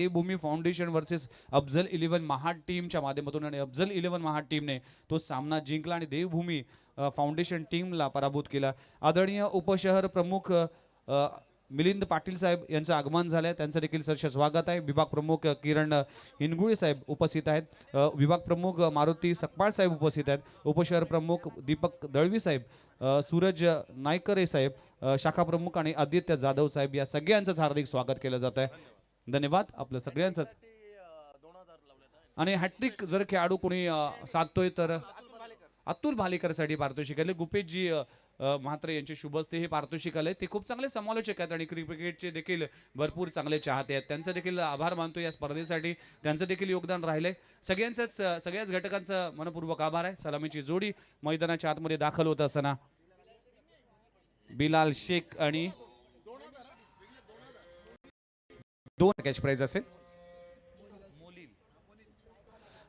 भूमी foundation versus Afzal 11 Mahad टीमच्या माध्यमातून आणि अफजल 11 महाड टीमने तो सामना जिंकला आणि देवभूमी फाउंडेशन टीमला पराभूत केला. आदरणीय उपशहर प्रमुख मिलिंद पाटील साहेब यांचं आगमन झालंय, त्यांचं देखील सहर्ष स्वागत आहे. विभाग प्रमुख किरण हिनगुळे साहेब उपस्थित आहेत. विभाग प्रमुख मारुती सकपाळ साहेब उपस्थित आहेत. उपशहर प्रमुख दीपक दळवी साहेब, सूरज नायकरे साहेब, शाखा प्रमुख आणि आदित्य जाधव साहेब या सगळ्यांचंच हार्दिक स्वागत केलं जात आहे. धन्यवाद आपलं सगळ्यांचंच. आणि हॅट्रिक जर खेळाडू कोणी साधतोय तर अतुल भालेकरसाठी पारितोषिक आले. गुपेशजी म्हात्रे यांचे शुभ हस्ते हे पारितोषिक आले. ते खूप चांगले समालोचक आहेत आणि क्रिकेटचे देखील भरपूर चांगले चाहते आहेत. त्यांचं देखील आभार मानतो या स्पर्धेसाठी, त्यांचं देखील योगदान राहिलंय. सगळ्याच घटकांचं मनपूर्वक आभार आहे. सलामीची जोडी मैदानाच्या आतमध्ये दाखल होत असताना बिलाल शेख आणि 2 कॅच प्राइज असेल.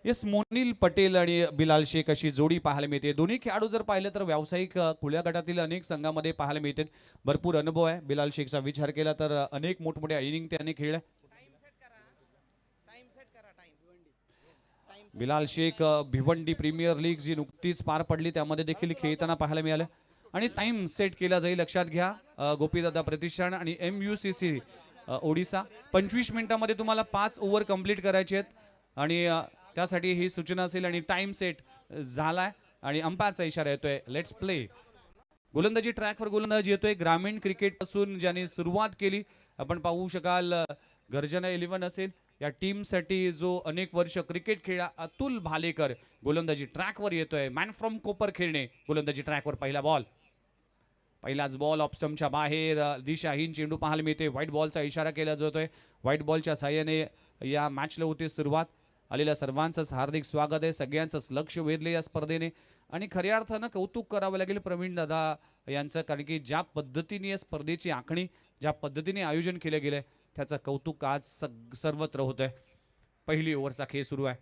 येस, मोनिल पटेल आणि बिलाल शेख अशी जोडी पाहायला मिळते. दोन्ही खेळाडू जर पाहिलं तर व्यावसायिक खुल्या गटातील अनेक संघामध्ये पाहायला मिळते. भरपूर अनुभव आहे. बिलाल शेखचा विचार केला तर अनेक मोठमोठ्या इनिंग त्याने खेळल्या. बिलाल शेख भिवंडी प्रीमियर लीग जी नुकतीच पार पडली त्यामध्ये देखील खेळताना पाहायला मिळालं. आणि टाइम सेट केला जाईल, लक्षात घ्या. गोपीदादा प्रतिष्ठान आणि MUCC ओडिसा 25 मिनिटांमध्ये तुम्हाला 5 ओव्हर कंप्लीट करायचे आहेत आणि त्यासाठी ही सूचना असेल. आणि टाइम सेट झालाय आणि अंपायरचा इशारा येतोय, लेट्स प्ले. गोलंदाजी ट्रॅकवर गोलंदाज येतोय. ग्रामीण क्रिकेट पासून ज्याने सुरुवात केली, आपण पाहू शकाल गर्जना 11 असेल या टीमसाठी जो अनेक वर्ष क्रिकेट खेळा अतुल भालेकर गोलंदाजी ट्रॅकवर येतोय. मॅन फ्रॉम कोपर खेळणे गोलंदाजी ट्रॅकवर. पहिला बॉल, पहिलाच बॉल ऑफ स्टंपच्या बाहेर. दिशाहीन चेंडू पाहायला मिळते. व्हाईट बॉलचा इशारा केला जातोय. व्हाईट बॉलच्या साहाय्याने या मॅचला होते सुरुवात. आलेल्या सर्वांचंच हार्दिक स्वागत आहे. सगळ्यांचंच लक्ष वेधले या स्पर्धेने आणि खऱ्या अर्थानं कौतुक करावं लागेल प्रवीण दादा यांचं, कारण की ज्या पद्धतीने या स्पर्धेची आखणी, ज्या पद्धतीने आयोजन केलं गेलंय त्याचं कौतुक आज सर्वत्र होत आहे. पहिली ओव्हरचा खेळ सुरू आहे.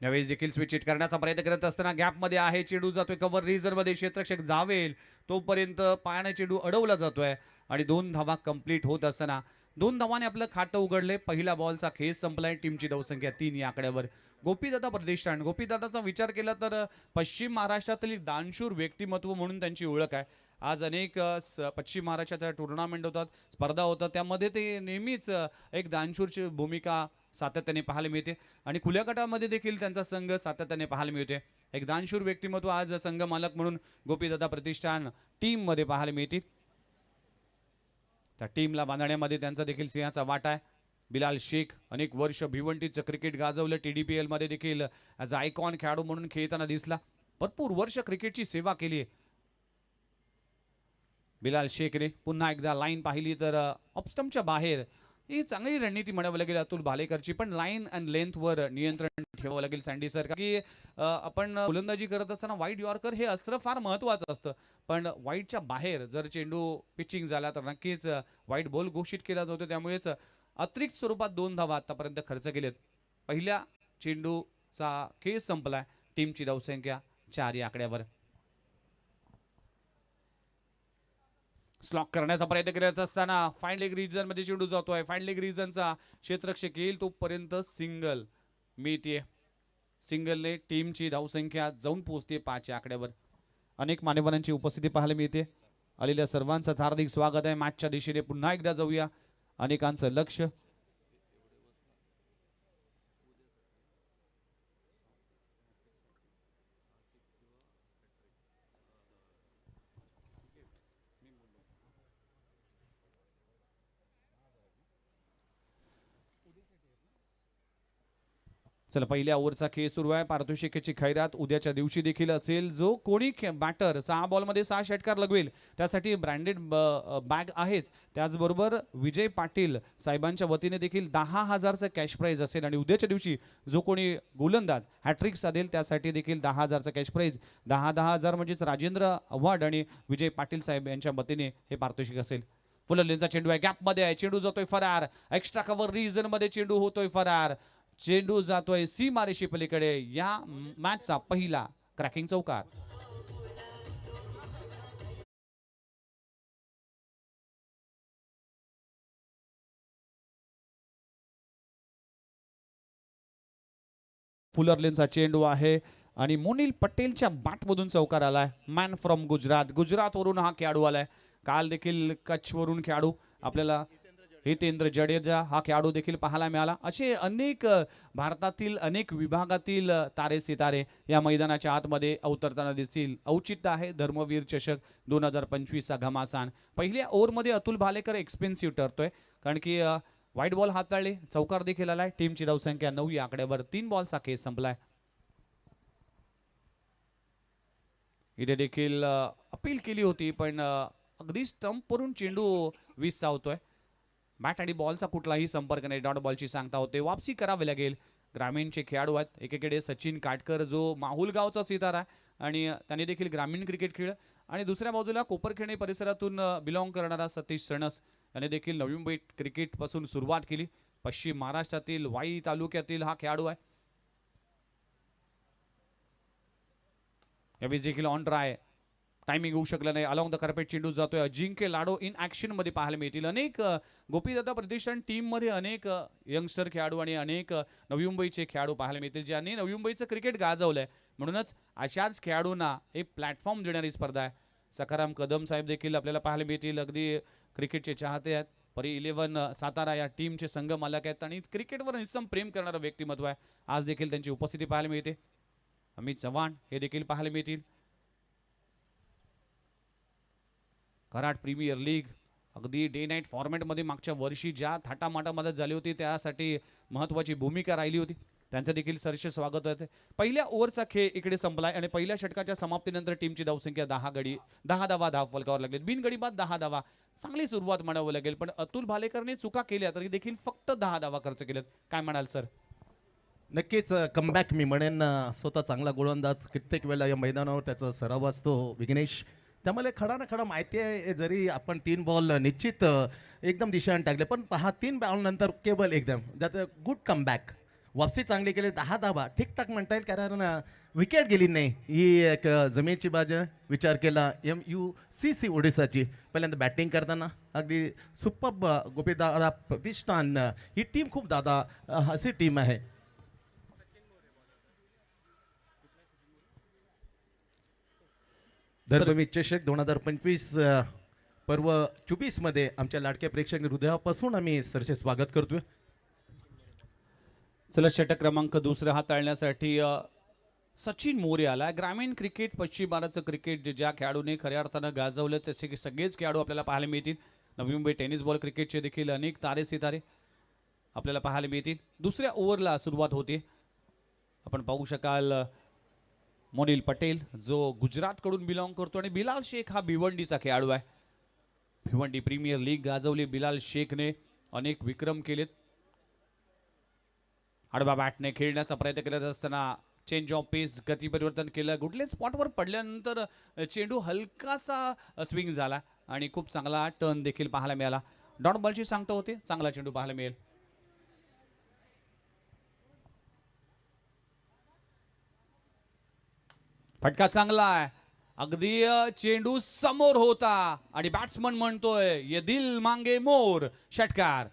यावेळेस देखील स्विच हिट करण्याचा प्रयत्न करत असताना गॅपमध्ये आहे. चेंडू जातोय कव्हर रिझनमध्ये. क्षेत्ररक्षक जावेल तोपर्यंत पायाने चेंडू अडवला जातोय आणि 2 धावा कंप्लीट होत असताना 2 धावाने आपलं खातं उघडले. पहिला बॉलचा खेळ संपलाय. टीमची धावसंख्या 3 या आकड्यावर. गोपीदादा प्रतिष्ठान, गोपीदादाचा विचार केला तर पश्चिम महाराष्ट्रातील दानशूर व्यक्तिमत्व म्हणून त्यांची ओळख आहे. आज अनेक पश्चिम महाराष्ट्राच्या टुर्नामेंट होतात, स्पर्धा होतात, त्यामध्ये ते नेहमीच एक दानशूरची भूमिका सातत्याने पाहायला मिळते आणि खुल्या गटामध्ये देखील त्यांचा संघ सातत्याने पाहायला मिळते. एक दानशूर व्यक्तिमत्व आज संघ मालक म्हणून गोपीदादा प्रतिष्ठान टीम मध्ये पाहायला मिळते. त्या टीमला बांधण्यामध्ये त्यांचा देखील सिंहाचा वाटा आहे. बिलाल शेख अनेक वर्ष भिवंडीचं क्रिकेट गाजवलं. TDPL मध्ये देखील ॲज आयकॉन खेळाडू म्हणून खेळताना दिसला. भरपूर वर्ष क्रिकेटची सेवा केली आहे बिलाल शेखने. पुन्हा एकदा लाईन पाहिली तर ऑफ स्टंपच्या बाहेर. ही चांगली रणनीती म्हणावं लागेल अतुल भालेकरची, पण लाईन अँड लेंथवर नियंत्रण ठेवावं लागेल सँडी सर, की आपण गोलंदाजी करत असताना वाईड यॉर्कर हे अस्त्र फार महत्त्वाचं असतं, पण वाईडच्या बाहेर जर चेंडू पिचिंग झाला तर नक्कीच वाईड बॉल घोषित केला जातो. त्यामुळेच अतिरिक्त स्वरूपात 2 धावा आतापर्यंत खर्च केलेत. पहिल्या चेंडूचा खेळ संपलाय. टीमची धावसंख्या 4 या आकड्यावर. स्लॉक करण्याचा प्रयत्न करत असताना फाईन लेग रिजन मध्ये चेंडू जातोय. फाईन लेग रिजनचा क्षेत्ररक्षक येईल तोपर्यंत सिंगल मिळते. सिंगलने टीमची धावसंख्या जाऊन पोहोचते 5 या आकड्यावर. अनेक मान्यवरांची उपस्थिती पाहायला मिळते. आलेल्या सर्वांचं हार्दिक स्वागत आहे. मॅचच्या दिशेने पुन्हा एकदा जाऊया. अनेकांचं लक्ष चला, पहिल्या ओव्हरचा खेळ सुरू आहे. पारितोषिकाची खैरात उद्याच्या दिवशी देखील असेल. जो कोणी बॅटर 6 बॉलमध्ये 6 षटकार लगवेल त्यासाठी ब्रँडेड बॅग आहेच. त्याचबरोबर विजय पाटील साहेबांच्या वतीने देखील 10,000चं कॅश प्राइज असेल आणि उद्याच्या दिवशी जो कोणी गोलंदाज हॅट्रिक साधेल त्यासाठी देखील 10,000चं कॅश प्राइज. 10,000 म्हणजेच राजेंद्र अवॉर्ड आणि विजय पाटील साहेब यांच्या वतीने हे पारितोषिक असेल. फुललेंचा चेंडू आहे, गॅपमध्ये आहे, चेंडू जातोय फरार. एक्स्ट्रा कव्हर रिजन मध्ये चेंडू होतोय फरार. चेंडू जातोय सीमारेषे पलीकडे. या मॅचचा पहिला क्रॅकिंग चौकार. फुलरलेनचा चेंडू आहे आणि मोनिल पटेलच्या बॅटमधून चौकार आलाय. मॅन फ्रॉम गुजरात, गुजरातवरून हा खेळाडू आलाय. काल देखील कच्छवरून खेळाडू आपल्याला हितेंद्र जडेजा हा खेळाडू देखील पाहायला मिळाला. असे अनेक भारतातील अनेक विभागातील तारे सितारे या मैदानाच्या आतमध्ये अवतरताना दिसतील. औचित्य आहे धर्मवीर चषक 2025चा घमासान. पहिल्या ओव्हरमध्ये अतुल भालेकर एक्सपेन्सिव्ह ठरतोय, कारण की व्हाईट बॉल हाताळले, चौकार देखील आलाय. टीमची धावसंख्या 9 या आकड्यावर 3 बॉलचा खेळ संपलाय. इथे देखील अपील केली होती, पण अगदी स्टंपवरून चेंडू 20 सावतोय. बॅट आणि बॉलचा कुठलाही संपर्क नाही. डॉट बॉलची सांगता होते, वापसी करावी लागेल. ग्रामीणचे खेळाडू आहेत. एकीकडे सचिन काटकर जो माहुल गावचा सितारा आहे आणि त्याने देखील ग्रामीण क्रिकेट खेळ, आणि दुसऱ्या बाजूला कोपरखेणे परिसरातून बिलॉंग करणारा सतीश सणस याने देखील नवी मुंबई क्रिकेटपासून सुरुवात केली. पश्चिम महाराष्ट्रातील वाई तालुक्यातील हा खेळाडू आहे. यावेळी देखील ऑन ट्राय, टायमिंग होऊ शकलं नाही. अलॉंग द कार्पेट चेंडू जातोय. अजिंक्य लाडो इन ऍक्शन मध्ये पाहायला मिळतील. अनेक गोपीदादा प्रतिष्ठान टीम मध्ये अनेक यंगस्टर खेळाडू आणि अनेक नवी मुंबईचे खेळाडू पाहायला मिळतील, ज्यांनी नवी मुंबईचं क्रिकेट गाजवलंय. म्हणूनच अशाच खेळाडूंना एक प्लॅटफॉर्म देणारी स्पर्धा आहे. सखाराम कदम साहेब देखील आपल्याला पाहायला मिळतील. अगदी क्रिकेटचे चाहते आहेत. परी 11 सातारा या टीमचे संघ मालक आहेत आणि क्रिकेटवर निस्सम प्रेम करणारं व्यक्तिमत्व आहे. आज देखील त्यांची उपस्थिती पाहायला मिळते. अमित चव्हाण हे देखील पाहायला मिळतील. कराड प्रीमियर लीग अगदी डे नाईट फॉर्मॅटमध्ये मागच्या वर्षी ज्या थाटामाटामध्ये झाली होती, त्यासाठी महत्त्वाची भूमिका राहिली होती. त्यांचं देखील सरसे स्वागत होते. पहिल्या ओव्हरचा खेळ इकडे संपलाय आणि पहिल्या षटकाच्या समाप्तीनंतर टीमची धावसंख्या 10 धावा धाव फलकावर लागले. बिनगडी बाद 10 धावा, चांगली सुरुवात म्हणावं लागेल. पण अतुल भालेकरने चुका केल्या तरी देखील फक्त 10 धावा खर्च केल्यात. काय म्हणाल सर? नक्कीच कमबॅक मी म्हणेन. स्वतः चांगला गोलंदाज, कित्येक वेळेला या मैदानावर त्याचा सराव असतो विघ्नेश. त्यामुळे खडा ना खडा माहिती आहे. जरी आपण 3 बॉल निश्चित एकदम दिशेने टाकले, पण पहा 3 बॉल नंतर केवळ एकदम त्याचं गुड कमबॅक, वापसी चांगली केली. 10 धावा ठीकठाक म्हणता येईल, कारण विकेट गेली नाही. ही एक जमेची बाजू विचार केला MUCC ओडिसाची. पहिल्यांदा बॅटिंग करताना अगदी सुपर गोपीदादा प्रतिष्ठान ही टीम खूप दादा अशी टीम आहे. धर्मवीर चषक 2025 पर्व 24 मध्ये आमच्या लाडक्या प्रेक्षक हृदयापासून आम्ही सरसे स्वागत करतोय. चला, षटक क्रमांक दुसरा हाताळण्यासाठी सचिन मोरे आला. ग्रामीण क्रिकेट, पश्चिम भारतचं क्रिकेट ज्या खेळाडूने खऱ्या अर्थानं गाजवलं तसे सगळेच खेळाडू आपल्याला पाहायला मिळतील. नवी मुंबई टेनिस बॉल क्रिकेटचे देखील अनेक तारे सितारे आपल्याला पाहायला मिळतील. दुसऱ्या ओव्हरला सुरुवात होते. आपण पाहू शकाल मोनिल पटेल जो गुजरातकडून बिलॉंग करतो आणि बिलाल शेख हा भिवंडीचा खेळाडू आहे. भिवंडी प्रीमियर लीग गाजवली बिलाल शेखने, अनेक विक्रम केलेत. आडवा बॅटने खेळण्याचा प्रयत्न करत असताना चेंज ऑफ पेस, गती परिवर्तन केलं. गुडलेन स्पॉटवर पडल्यानंतर चेंडू हलकासा स्विंग झाला आणि खूप चांगला टर्न देखील पाहायला मिळाला. डॉट बॉलची सांगता होते, चांगला चेंडू पाहायला मिळेल. फटका चांगला आहे. अगदी चेंडू समोर होता आणि बॅट्समन म्हणतोय ये दिल मांगे मोर. षटकार.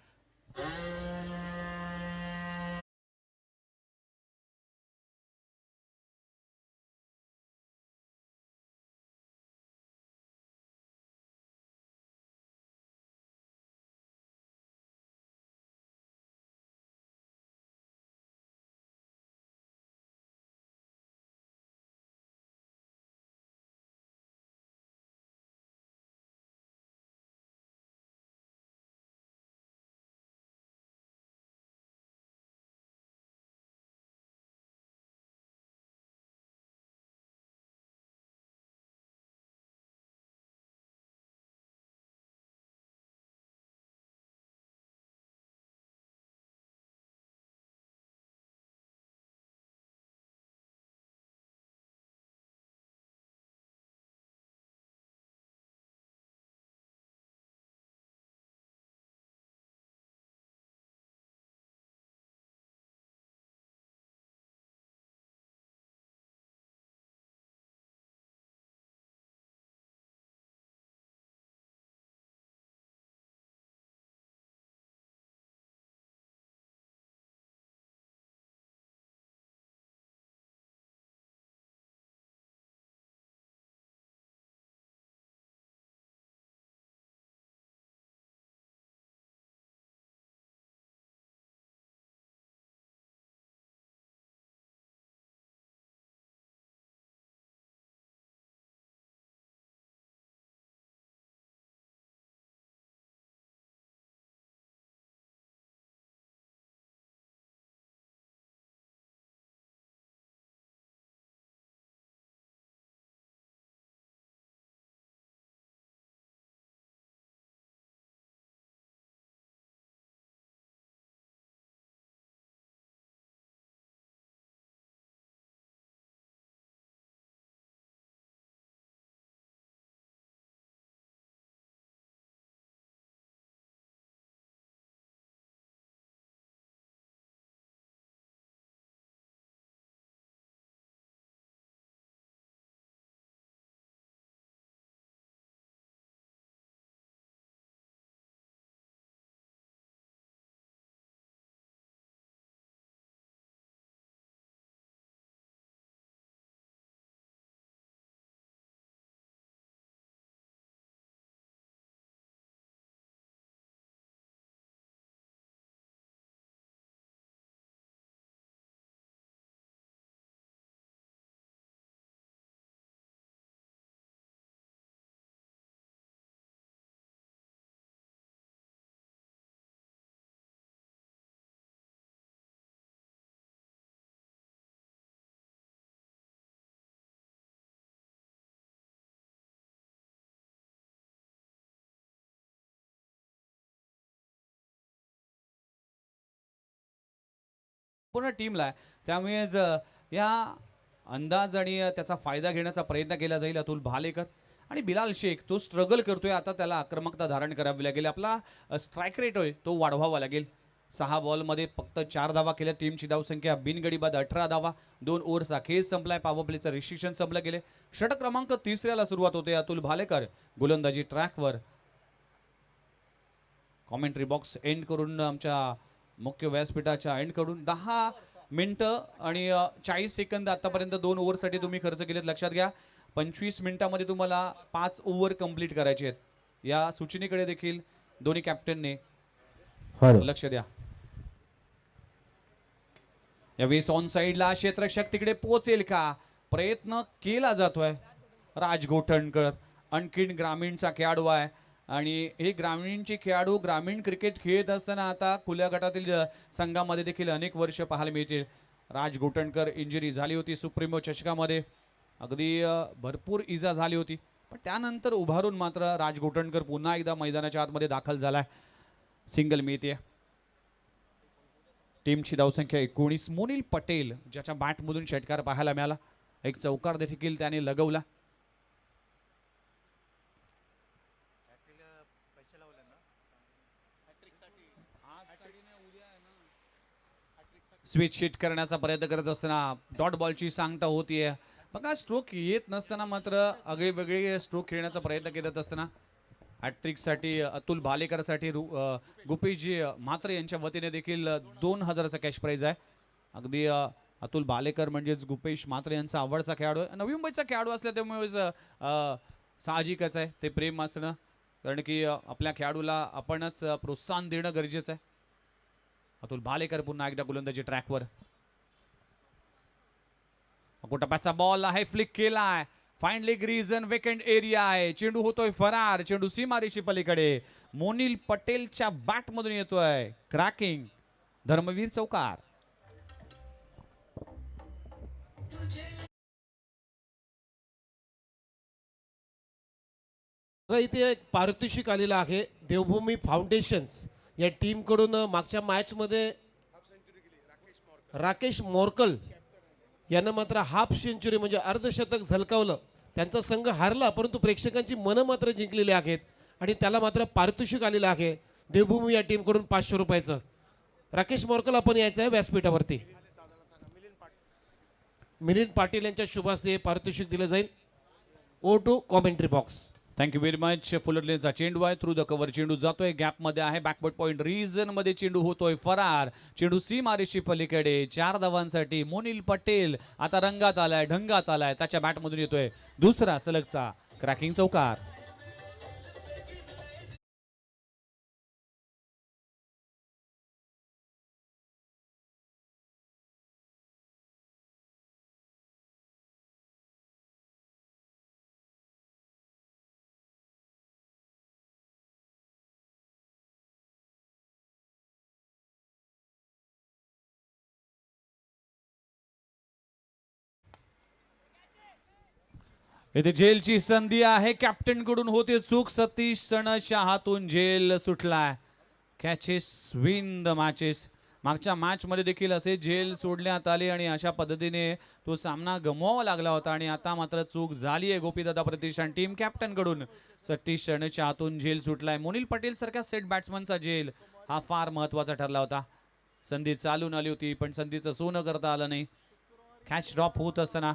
पूर्ण टीमला आहे. त्यामुळेच या अंदाज आणि त्याचा फायदा घेण्याचा प्रयत्न केला जाईल. अतुल भालेकर आणि बिलाल शेख तो स्ट्रगल करतोय. आता त्याला आक्रमकता धारण करावी लागेल. आपला स्ट्राईक रेट होय तो वाढवावा लागेल. 6 बॉलमध्ये फक्त 4 धावा केल्या. टीमची धावसंख्या बिनगडीबाद 18 धावा. 2 ओव्हरचा खेळ संपलाय. पॉवर प्लेचं रिस्ट्रिक्शन संपलं गेले. षटक क्रमांक 3ऱ्याला सुरुवात होते. अतुल भालेकर गोलंदाजी ट्रॅकवर. कॉमेंट्री बॉक्स एंड करून आमच्या मुख्य व्यासपीठाच्या एंड करून 10 मिनिटं आणि 40 सेकंद आतापर्यंत 2 ओव्हरसाठी तुम्ही खर्च केलेत. लक्षात घ्या 25 मिनिटांमध्ये तुम्हाला 5 ओव्हर कंप्लीट करायचे आहेत. या सूचनेकडे देखील दोन्ही कॅप्टनने लक्ष द्या. यावेळी ऑन साइडला क्षेत्ररक्षक तिकडे पोहोचेल का प्रयत्न केला जातोय. राज गोठणकर आणखीन ग्रामीणचा खेळाडू आहे आणि हे ग्रामीणचे खेळाडू ग्रामीण क्रिकेट खेळत असताना आता खुल्या गटातील संघामध्ये देखील अनेक वर्ष पाहायला मिळतील. राज गोठणकर इंजुरी झाली होती सुप्रीमो चषकामध्ये. अगदी भरपूर इजा झाली होती पण त्यानंतर उभारून मात्र राज गोठणकर पुन्हा एकदा मैदानाच्या आतमध्ये दाखल झालाय. सिंगल मिळते. टीमची धावसंख्या 19. मोनिल पटेल ज्याच्या बॅटमधून षटकार पाहायला मिळाला. एक चौकार देखील त्याने लगवला. स्विच शीट करण्याचा प्रयत्न करत असताना डॉट बॉलची सांगता होतीये. बघा स्ट्रोक येत नसताना मात्र आगळे वेगळे स्ट्रोक खेळण्याचा प्रयत्न करत असताना हॅट्रिकसाठी अतुल भालेकरसाठी गुपेशजी म्हात्रे यांच्या वतीने देखील 2000चा कॅश प्राइज आहे. अगदी अतुल भालेकर म्हणजेच गुपेश म्हात्रे यांचा आवडता खेळाडू आहे. नवी मुंबईचा खेळाडू असल्यामुळे साहजिकच आहे ते प्रेम असणं. कारण की आपल्या खेळाडूला आपणच प्रोत्साहन देणं गरजेचं आहे. अतुल भालेकर पुन्हा एकदा गोलंदाजी ट्रॅकवर. टप्प्याचा बॉल आहे फ्लिक केलाय. Fine leg region vacant area आहे. चेंडू होतोय फरार. चेंडू सीमारेषी पलीकडे. मोनिल पटेलच्या बॅट मधून येतोय क्रॅकिंग. धर्मवीर चौकार. इथे एक पारितोषिक आलेलं आहे देवभूमी फाउंडेशन्स या टीम कडून. मागच्या मॅच मध्ये राकेश मोरकल यानं मात्र हाफ सेंचुरी म्हणजे अर्धशतक झलकावलं. त्यांचा संघ हारला परंतु प्रेक्षकांची मनं मात्र जिंकलेली आहेत आणि त्याला मात्र पारितोषिक आलेलं आहे देवभूमी या टीम कडून 500 रुपयाचं. राकेश मोरकल आपण यायचं आहे व्यासपीठावरती. मिलिंद पाटील यांच्या शुभ हस्ते पारितोषिक दिलं जाईल. Over to commentary box. Thank you very much. फुलरलेनचा चेंडू आहे. थ्रू द कव्हर चेंडू जातोय. गॅप मध्ये आहे. बॅकवर्ड पॉइंट रिजन मध्ये चेंडू होतोय फरार. चेंडू सीमारेषी पलीकडे. 4 धावांसाठी मोनिल पटेल आता रंगात आलाय ढंगात आलाय. त्याच्या बॅट मधून येतोय दुसरा सलगचा क्रॅकिंग चौकार. इथे जेलची संधी आहे. कॅप्टन कडून होते चूक. सतीश सणसच्या हातून जेल सुटलाय. Catches win the matches. मागच्या मॅच मध्ये देखील असे जेल सोडण्यात आले आणि अशा पद्धतीने तो सामना गमवावा लागला होता आणि आता मात्र चूक झाली आहे. गोपीदादा प्रतिष्ठान टीम कॅप्टन कडून सतीश सणसच्या हातून जेल सुटलाय. मोनिल पटेल सारख्या सेट बॅट्समनचा जेल हा फार महत्वाचा ठरला होता. संधी चालून आली होती पण संधीचं सोनं करता आलं नाही. कॅच ड्रॉप होत असताना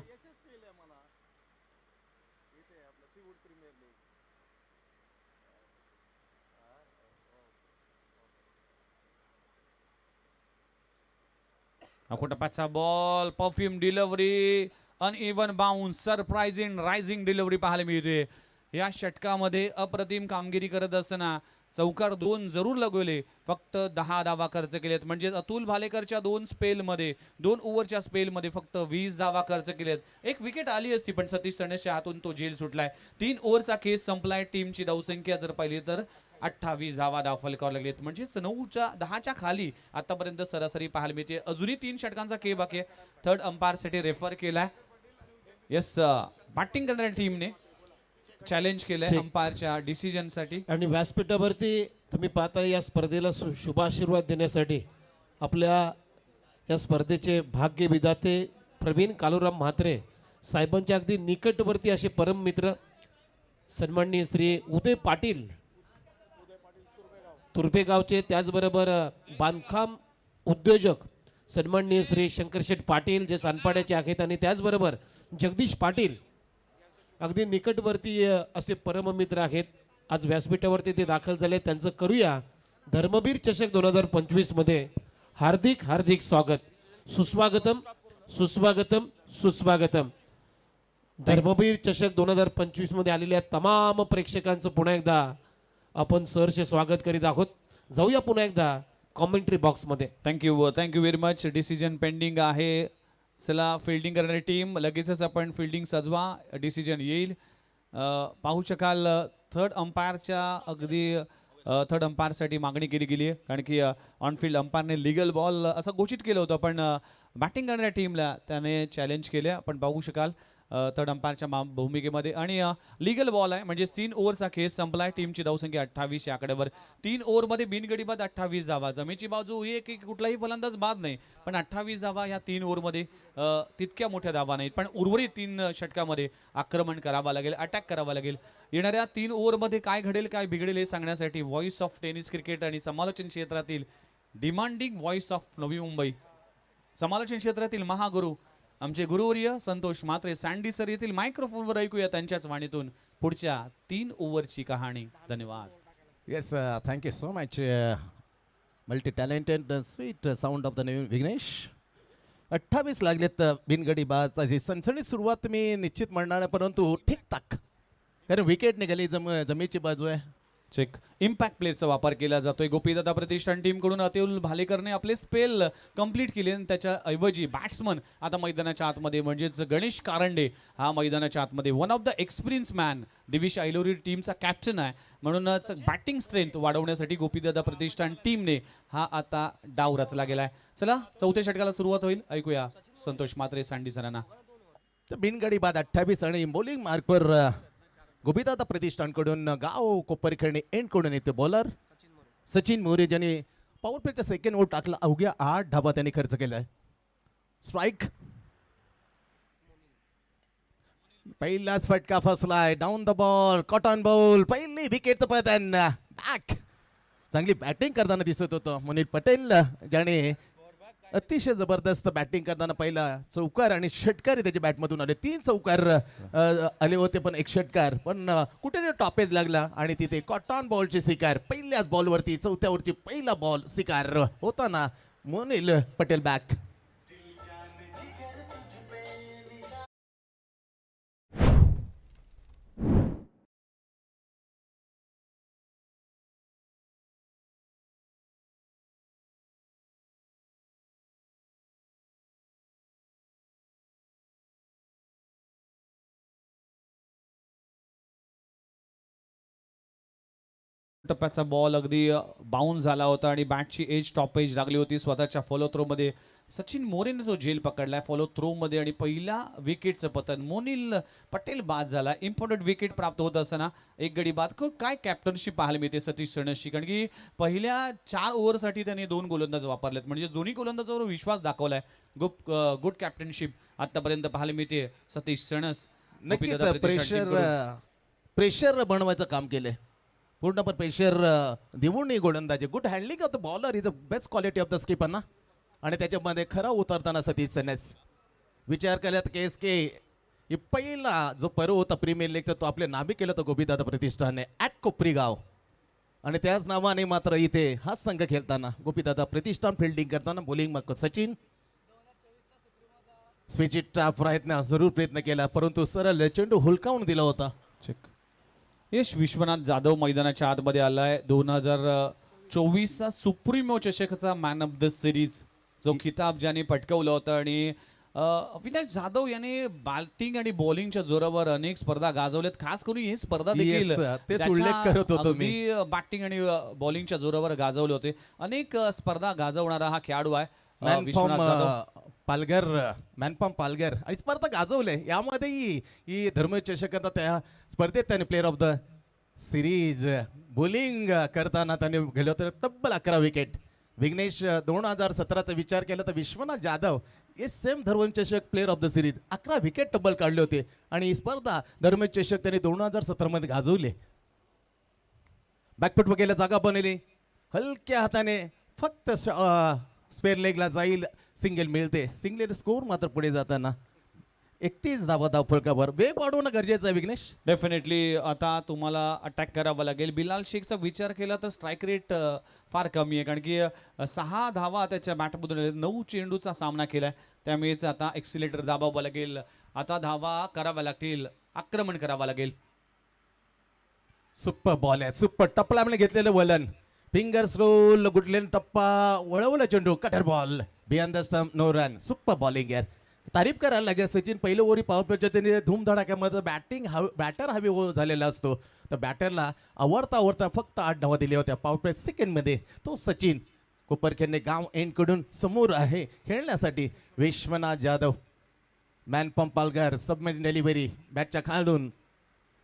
टप्प्याचा ball perfume delivery uneven bounce surprising rising delivery पाहायला मिळते. या षटकामध्ये अप्रतिम कामगिरी करत असताना चौकार 2 जरूर लगवले. फक्त 10 धावा खर्च केलेत. म्हणजे अतुल भालेकरच्या 2 स्पेलमध्ये 2 ओव्हरच्या स्पेलमध्ये फक्त 20 धावा खर्च केलेत. एक विकेट आली असती पण सतीश सणसच्या हातून तो जेल सुटलाय. 3 ओव्हरचा खेळ संपलाय. टीमची धावसंख्या जर पाहिली तर 28 धावा फलकावर लागलेत. म्हणजेच 9-10च्या खाली आतापर्यंत सरासरी पाहायला मिळते. अजूनही 3 षटकांचा खेळ बाकी आहे. थर्ड अंपायर साठी रेफर केलाय. यस बॅटिंग करणाऱ्या टीमने चॅलेंज केलंय अंपायरच्या डिसिजन साठी. आणि व्यासपीठावरती तुम्ही पाहता या स्पर्धेला शुभाशीर्वाद देण्यासाठी आपल्या या स्पर्धेचे भाग्य विधाते प्रवीण कालूराम म्हात्रे साहेबांच्या अगदी निकटवर्ती असे परम मित्र सन्माननीय श्री उदय पाटील तुर्भेगावचे, त्याचबरोबर बांधकाम उद्योजक सन्माननीय श्री शंकरशेठ पाटील जे सानपाड्याचे आहेत, आणि त्याचबरोबर जगदीश पाटील अगदी निकटवर्ती असे परममित्र आहेत. आज व्यासपीठावरती ते दाखल झाले. त्यांचं करूया धर्मवीर चषक 2025 मध्ये हार्दिक हार्दिक स्वागत. सुस्वागतम सुस्वागतम सुस्वागतम. धर्मवीर चषक 2025 मध्ये आलेल्या तमाम प्रेक्षकांचं पुन्हा एकदा आपण सहर्ष स्वागत करीत आहोत. जाऊया पुन्हा एकदा कॉमेंट्री बॉक्समध्ये. Thank you very much. Decision pending आहे. चला फिल्डिंग करणारी टीम लगेचच आपण फिल्डिंग सजवा, डिसिजन येईल. पाहू शकाल थर्ड अंपायरच्या अगदी थर्ड अंपायरसाठी मागणी केली गेली आहे, कारण की ऑनफिल्ड अंपायरने लिगल बॉल असं घोषित केलं होतं, पण बॅटिंग करणाऱ्या टीमला त्याने चॅलेंज केले. आपण पाहू शकाल थर्ड अंपायरच्या भूमिकेमध्ये, आणि लिगल बॉल आहे, म्हणजे 3 ओव्हरचा खेळ संपलाय. टीमची धावसंख्या 28 या आकड्यावर. 3 ओव्हरमध्ये बिनगडी बाद 28 धावा. जमेची बाजू ही की कुठलाही फलंदाज बाद नाही, पण 28 धावा ह्या 3 ओव्हरमध्ये तितक्या मोठ्या धावा नाहीत, पण उर्वरित 3 षटकामध्ये आक्रमण करावं लागेल, अटॅक करावा लागेल. येणाऱ्या 3 ओव्हरमध्ये काय घडेल काय बिघडेल हे सांगण्यासाठी व्हॉइस ऑफ टेनिस क्रिकेट आणि समालोचन क्षेत्रातील demanding voice of Navi Mumbai, समालोचन क्षेत्रातील महागुरु आमचे गुरुवर्य संतोष म्हात्रे सँडी सर येथील मायक्रोफोनवर ऐकूया त्यांच्याच वाणीतून पुढच्या 3 ओव्हरची कहाणी. धन्यवाद. Yes, thank you so much. Multi talented sweet sound of the name Vighnesh. 28 लागलेत बिनगडी बाज. अशी सणसणीत सुरुवात मी निश्चित म्हणणार आहे, परंतु ठीकठाक, कारण विकेट निघाली. जमेची बाजू आहे. चेक. इम्पॅक्ट प्लेयरचा वापर केला जातोय. गोपीदादा प्रतिष्ठान टीमकडून अतुल भालेकरने आपले स्पेल कंप्लीट केले, आणि त्याच्या ऐवजी बॅट्समन आता मैदानाच्या आतमध्ये, म्हणजेच गणेश कारंडे हा मैदानाच्या आतमध्ये one of the experience man. Divish Airoli टीमचा कॅप्टन आहे, म्हणूनच बॅटिंग स्ट्रेंथ वाढवण्यासाठी गोपीदादा प्रतिष्ठान टीमने हा आता डाव रचला गेलाय. चला चौथ्या षटकाला सुरुवात होईल. ऐकूया संतोष म्हात्रे सँडी सरांना. तर बिनगडी बाद 28 आणि बॉलिंग मार्कवर गोपीदादा प्रतिष्ठानकडून गाव कोपरखेडणे एंडकडून येते बॉलर सचिन मोरे, ज्यांनी पॉवर प्लेच्या सेकंड ओव्हर टाकला. अवघ्या 8 धावा त्यांनी खर्च केलाय. स्ट्राईक. पहिलाच फटका फसलाय. Down the ball, caught and bowled. पहिली विकेट पतन. बॅक. चांगली बॅटिंग करताना दिसत होतं मुनीर पटेल, ज्याने अतिशय जबरदस्त बॅटिंग करताना पहिला चौकार आणि षटकार त्याच्या बॅटमधून आले. 3 चौकार आले होते, पण 1 षटकार, पण कुठे टॉपेज लागला आणि तिथे कॉटन बॉलची शिकार. पहिल्याच बॉलवरती चौथ्यावरती पहिला बॉल शिकार होताना मुनीर पटेल बॅक. टप्प्याचा बॉल अगदी बाउन्स झाला होता आणि बॅटची एज टॉप एज लागली होती. स्वतःच्या फॉलो थ्रो मध्ये सचिन मोरेने तो झेल पकडलाय फॉलो थ्रो मध्ये, आणि पहिल्या विकेटचं पतन. मोनिल पटेल बाद झाला. इम्पॉर्टंट विकेट प्राप्त होत असताना 1 गडी बाद. काय कॅप्टनशिप पाहायला मिळते सतीश सणसची, कारण की पहिल्या 4 ओव्हरसाठी त्यांनी 2 गोलंदाज वापरलेत, म्हणजे दोन्ही गोलंदाजावर विश्वास दाखवलाय. गुड कॅप्टनशिप आतापर्यंत पाहायला मिळते सतीश सणस. नक्कीच प्रेशर बनवायचं काम केलंय. पूर्णपणे प्रेशर देऊन गोलंदाजी. Good handling of the bowler is the best quality of the skipper ना, आणि त्याच्यामध्ये खरा उतरताना सतीश सनस. विचार केल्यात केस के पहिला जो पर्व होता प्रीमियर लीगचा, तो आपले नावे केलं होतं गोपीदादा प्रतिष्ठानने ॲट कोपरी गाव, आणि त्याच नावाने मात्र इथे हा संघ खेळताना गोपीदादा प्रतिष्ठान फिल्डिंग करताना बॉलिंग मग सचिन. स्विचिटचा प्रयत्न केला, परंतु सरळ चेंडू हुलकावून दिला होता. चेक. यश विश्वनाथ जाधव मैदानाच्या आतमध्ये आलाय. 2024चा सुप्रीमो चषकचा मॅन ऑफ द सिरीज जो खिताब ज्याने पटकवला होता, आणि विनायक जाधव याने बॅटिंग आणि बॉलिंगच्या जोरावर अनेक स्पर्धा गाजवल्यात. खास करून ही स्पर्धा देखील तेच उल्लेख करत होतो मी. बॅटिंग आणि बॉलिंगच्या जोरावर गाजवले होते. अनेक स्पर्धा गाजवणारा हा खेळाडू आहे विश्वनाथ जाधव. पालघर मॅनपॉम पालघर, आणि स्पर्धा गाजवले. यामध्येही ही धर्म चषकात त्या स्पर्धेत त्याने player of the series bowling करताना त्याने गेले होते. तब्बल 11 विकेट. विघ्नेश 2017चा विचार केला तर विश्वनाथ जाधव हे सेम धर्मचषक player of the series 11 wicket टब्बल काढले होते आणि ही स्पर्धा धर्मचषक त्यांनी 2017 मध्ये गाजवले. बॅकफुट वगैरे जागा बनवली हलक्या हाताने फक्त स्पेअर लेगला जाईल सिंगल मिळते. सिंगल स्कोर मात्र पुढे जाताना 31 धावा धावफलकावर वेग वाढवणं गरजेचं आहे विघ्नेश. डेफिनेटली आता तुम्हाला अटॅक करावा लागेल. बिलाल शेखचा विचार केला तर स्ट्राईक रेट फार कमी आहे कारण की 6 धावा त्याच्या बॅटमधून आल्या. 9 चेंडूचा सामना केलाय त्यामुळेच आता एक्सिलेटर दाबावं लागेल. आता धावा कराव्या लागतील आक्रमण करावं लागेल. सुपर बॉल आहे सुपर टप्पला घेतलेलं वलन फिंगर्स रोल गुडलेन टप्पा वळवला चेंडू cutter ball beyond the stump no run. Super bowling यार तारीफ करायला लागेल. सचिन पहिलं ओव्हरी पॉवर प्लेच्या त्यांनी धूमधडाक्यामध्ये बॅटर हवी झालेला असतो तर बॅटरला आवडता फक्त 8 धावा दिल्या होत्या पॉवर प्ले सेकंडमध्ये. तो सचिन कोपरखेडणे गाव एंडकडून समोर आहे खेळण्यासाठी. विश्वनाथ जाधव मॅन पंप पालघर सबमेरिन डिलिव्हरी बॅटच्या खालून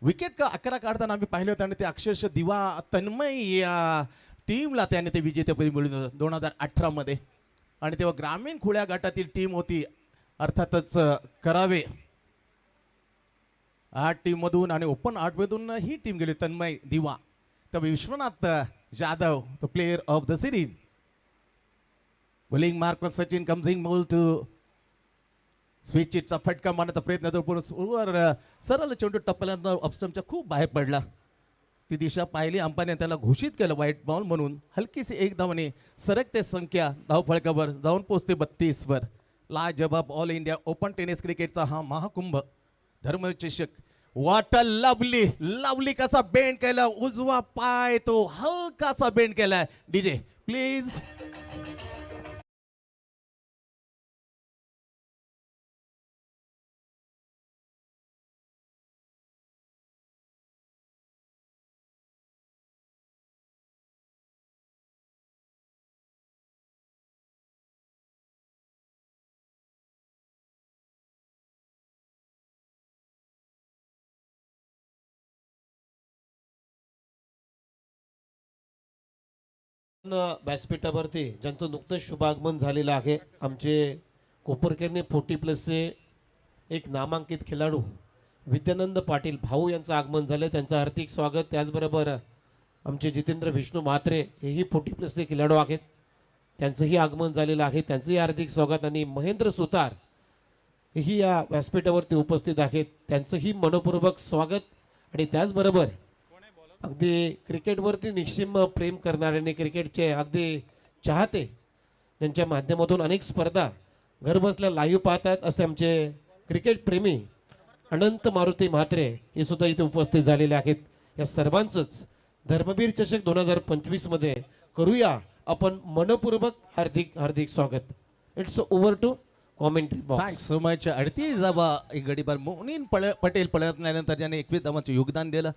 विकेट 11 काढताना आम्ही पाहिलं होतं आणि ते अक्षरशः दिवा तन्मय या टीमला त्याने ते विजेतेपदी मिळवलं 2018 मध्ये. आणि तेव्हा ग्रामीण खुल्या गटातील टीम होती अर्थातच करावे 8 टीम मधून आणि ओपन 8 मधून ही टीम गेली तन्मय दिवा. तर Vishwanath Jadhav the player of the series. Bowling mark Sachin कम्सिंग बॉल टू स्विचचा फटका मारण्याचा प्रयत्न तो सरळ चेंडू टप्प्यानंतर ऑप्शनच्या खूप बाहेर पडला. ती दिशा पाहिली अंपाने त्याला घोषित केलं व्हाईट बॉल म्हणून. हलकीशी एक धावाने सरकते संख्या धावफलकावर जाऊन पोहोचते 32 वर. लाजबाब ऑल इंडिया ओपन टेनिस क्रिकेटचा हा महाकुंभ धर्मचषक. वॉट अ लवली कसा बेंड केला उजवा पाय तो हलकासा बेंड केलाय. DJ please. व्यासपीठावरती ज्यांचं नुकतंच शुभागमन झालेलं आहे आमचे कोपरखेडणे 40+ एक नामांकित खेळाडू विद्यानंद पाटील भाऊ यांचं आगमन झालं. त्यांचं हार्दिक स्वागत. त्याचबरोबर आमचे जितेंद्र विष्णू म्हात्रे हेही 40+ खेळाडू आहेत त्यांचंही आगमन झालेलं आहे त्यांचंही हार्दिक स्वागत. आणि महेंद्र सुतार हेही या व्यासपीठावरती उपस्थित आहेत त्यांचंही मनपूर्वक स्वागत. आणि त्याचबरोबर अगदी क्रिकेटवरती निश्चिम प्रेम करणारे आणि क्रिकेटचे अगदी चाहते त्यांच्या माध्यमातून अनेक स्पर्धा घरबसल्या लाईव्ह पाहतात असे आमचे क्रिकेट प्रेमी अनंत मारुती म्हात्रे हे सुद्धा इथे उपस्थित झालेले आहेत. या सर्वांचंच धर्मवीर चषक 2025 मध्ये करूया आपण मनपूर्वक हार्दिक स्वागत. It's over to commentary box. Thanks so much. 38 धावा एक गडीबार मोनीन पटेल पळतल्यानंतर ज्याने 21 धावांचं योगदान दिलं.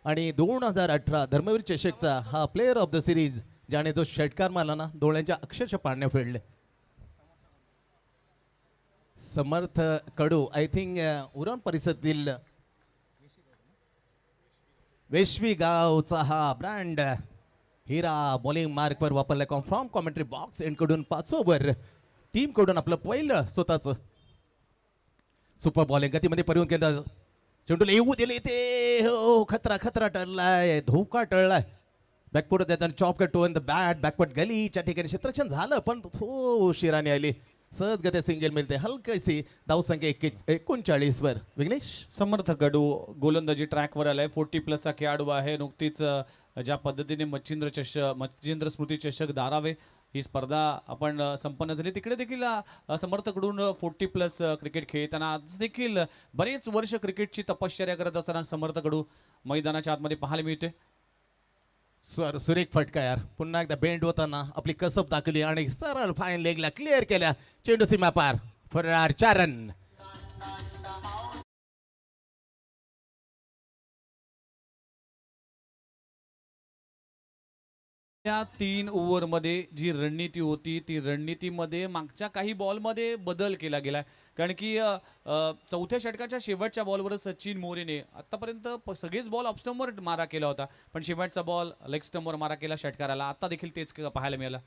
आणि 2018 धर्मवीर चषकचा हा प्लेअर ऑफ द सिरीज ज्याने तो षटकार मारला ना डोळ्यांच्या अक्षरशः पारण्या फेडले. समर्थ कडू आय थिंक उरण परिसरातील वेश्वी गावचा हा ब्रँड हिरा बॉलिंग मार्कवर वापरला. फ्रॉम कॉमेंट्री बॉक्स एंडकडून 5 ओव्हर टीमकडून आपलं पहिलं स्वतःचं सुपर बॉलिंग गतीमध्ये परिवहन केलं. चेंडूला येऊ दिले ते हो खतरा टळलाय धोका टळलाय. बॅकफुट देताना chop cut to the bat backward गलीच्या ठिकाणी क्षेत्ररक्षण झालं पण थो शिराने आली. सहज गती सिंगल मिळते. हलकीशी धावसंख्या 39 वर. विघ्नेश समर्थ कडू गोलंदाजी ट्रॅकवर आलाय. 40+ खेळाडू आहे. नुकतीच ज्या पद्धतीने मच्छिंद्र स्मृती चषक धारावे ही स्पर्धा आपण संपन्न झाली तिकडे देखील समर्थकडून 40+ क्रिकेट खेळताना आज देखील बरेच वर्ष क्रिकेटची तपश्चर्या करत असताना समर्थकडू मैदानाच्या आतमध्ये पाहायला मिळते. सुरेख फटका यार. पुन्हा एकदा बेंड होताना आपली कसब दाखवली आणि सरळ फाईन लेगला क्लिअर केल्या. चेंडू सीमा पार. फरार 4 रन. या 3 ओव्हरमध्ये जी रणनीती होती ती रणनीतीमध्ये मागच्या काही बॉलमध्ये बदल केला गेला कारण की चौथ्या षटकाच्या शेवटच्या बॉलवर सचिन मोरेने आतापर्यंत सगळेच बॉल ऑफ स्टंपवर मारा केला होता पण शेवटचा बॉल लेग स्टंपवर मारा केला षटकाराला. आता देखील तेच पाहायला मिळालं.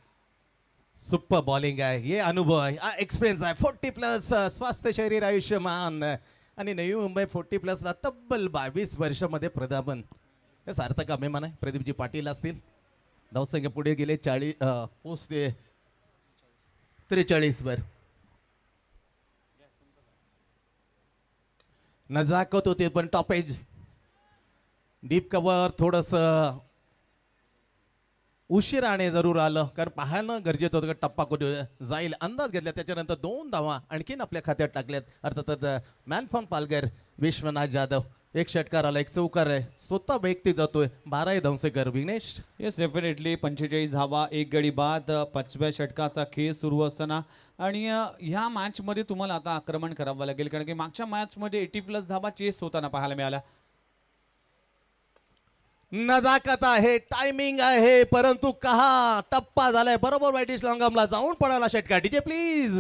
सुपर बॉलिंग आहे, हे अनुभव आहे, एक्सपिरियन्स आहे. 40+ स्वास्थ्य शरीर आयुष्यमान आणि नवी मुंबई 40+ला तब्बल 22 वर्षामध्ये प्रदापन. हे सार्थक अभिमान आहे. प्रदीपजी पाटील असतील. धावसंख्या पुढे गेले 40 पोचते 43 वर. नजाकत होते पण टॉपेज डीप कव्हर थोडस उशिराने जरूर आलं, कारण पाहणं गरजेचं होतं का टप्पा कुठे जाईल. अंदाज घेतला, त्याच्यानंतर 2 धावा आणखीन आपल्या खात्यात टाकल्यात. अर्थातच मॅन फ्रॉम पालघर विश्वनाथ जाधव. एक षटकार आला, एक चौकार आहे, स्वतः व्यक्ती जातोय. 12 धावसेकर विघ्नेश. येस डेफिनेटली 45 धावा, एक गडी बाद. 5व्या षटकाचा खेळ सुरू असताना आणि ह्या मॅचमध्ये तुम्हाला आता आक्रमण करावं लागेल, कारण की मागच्या मॅचमध्ये 80+ धावा चेस होताना पाहायला मिळाल्या. नजाकत आहे, टायमिंग आहे, परंतु कहा टप्पा झालाय बरोबर. वाईटिश लॉंगमला जाऊन पडाला षटकार. DJ please.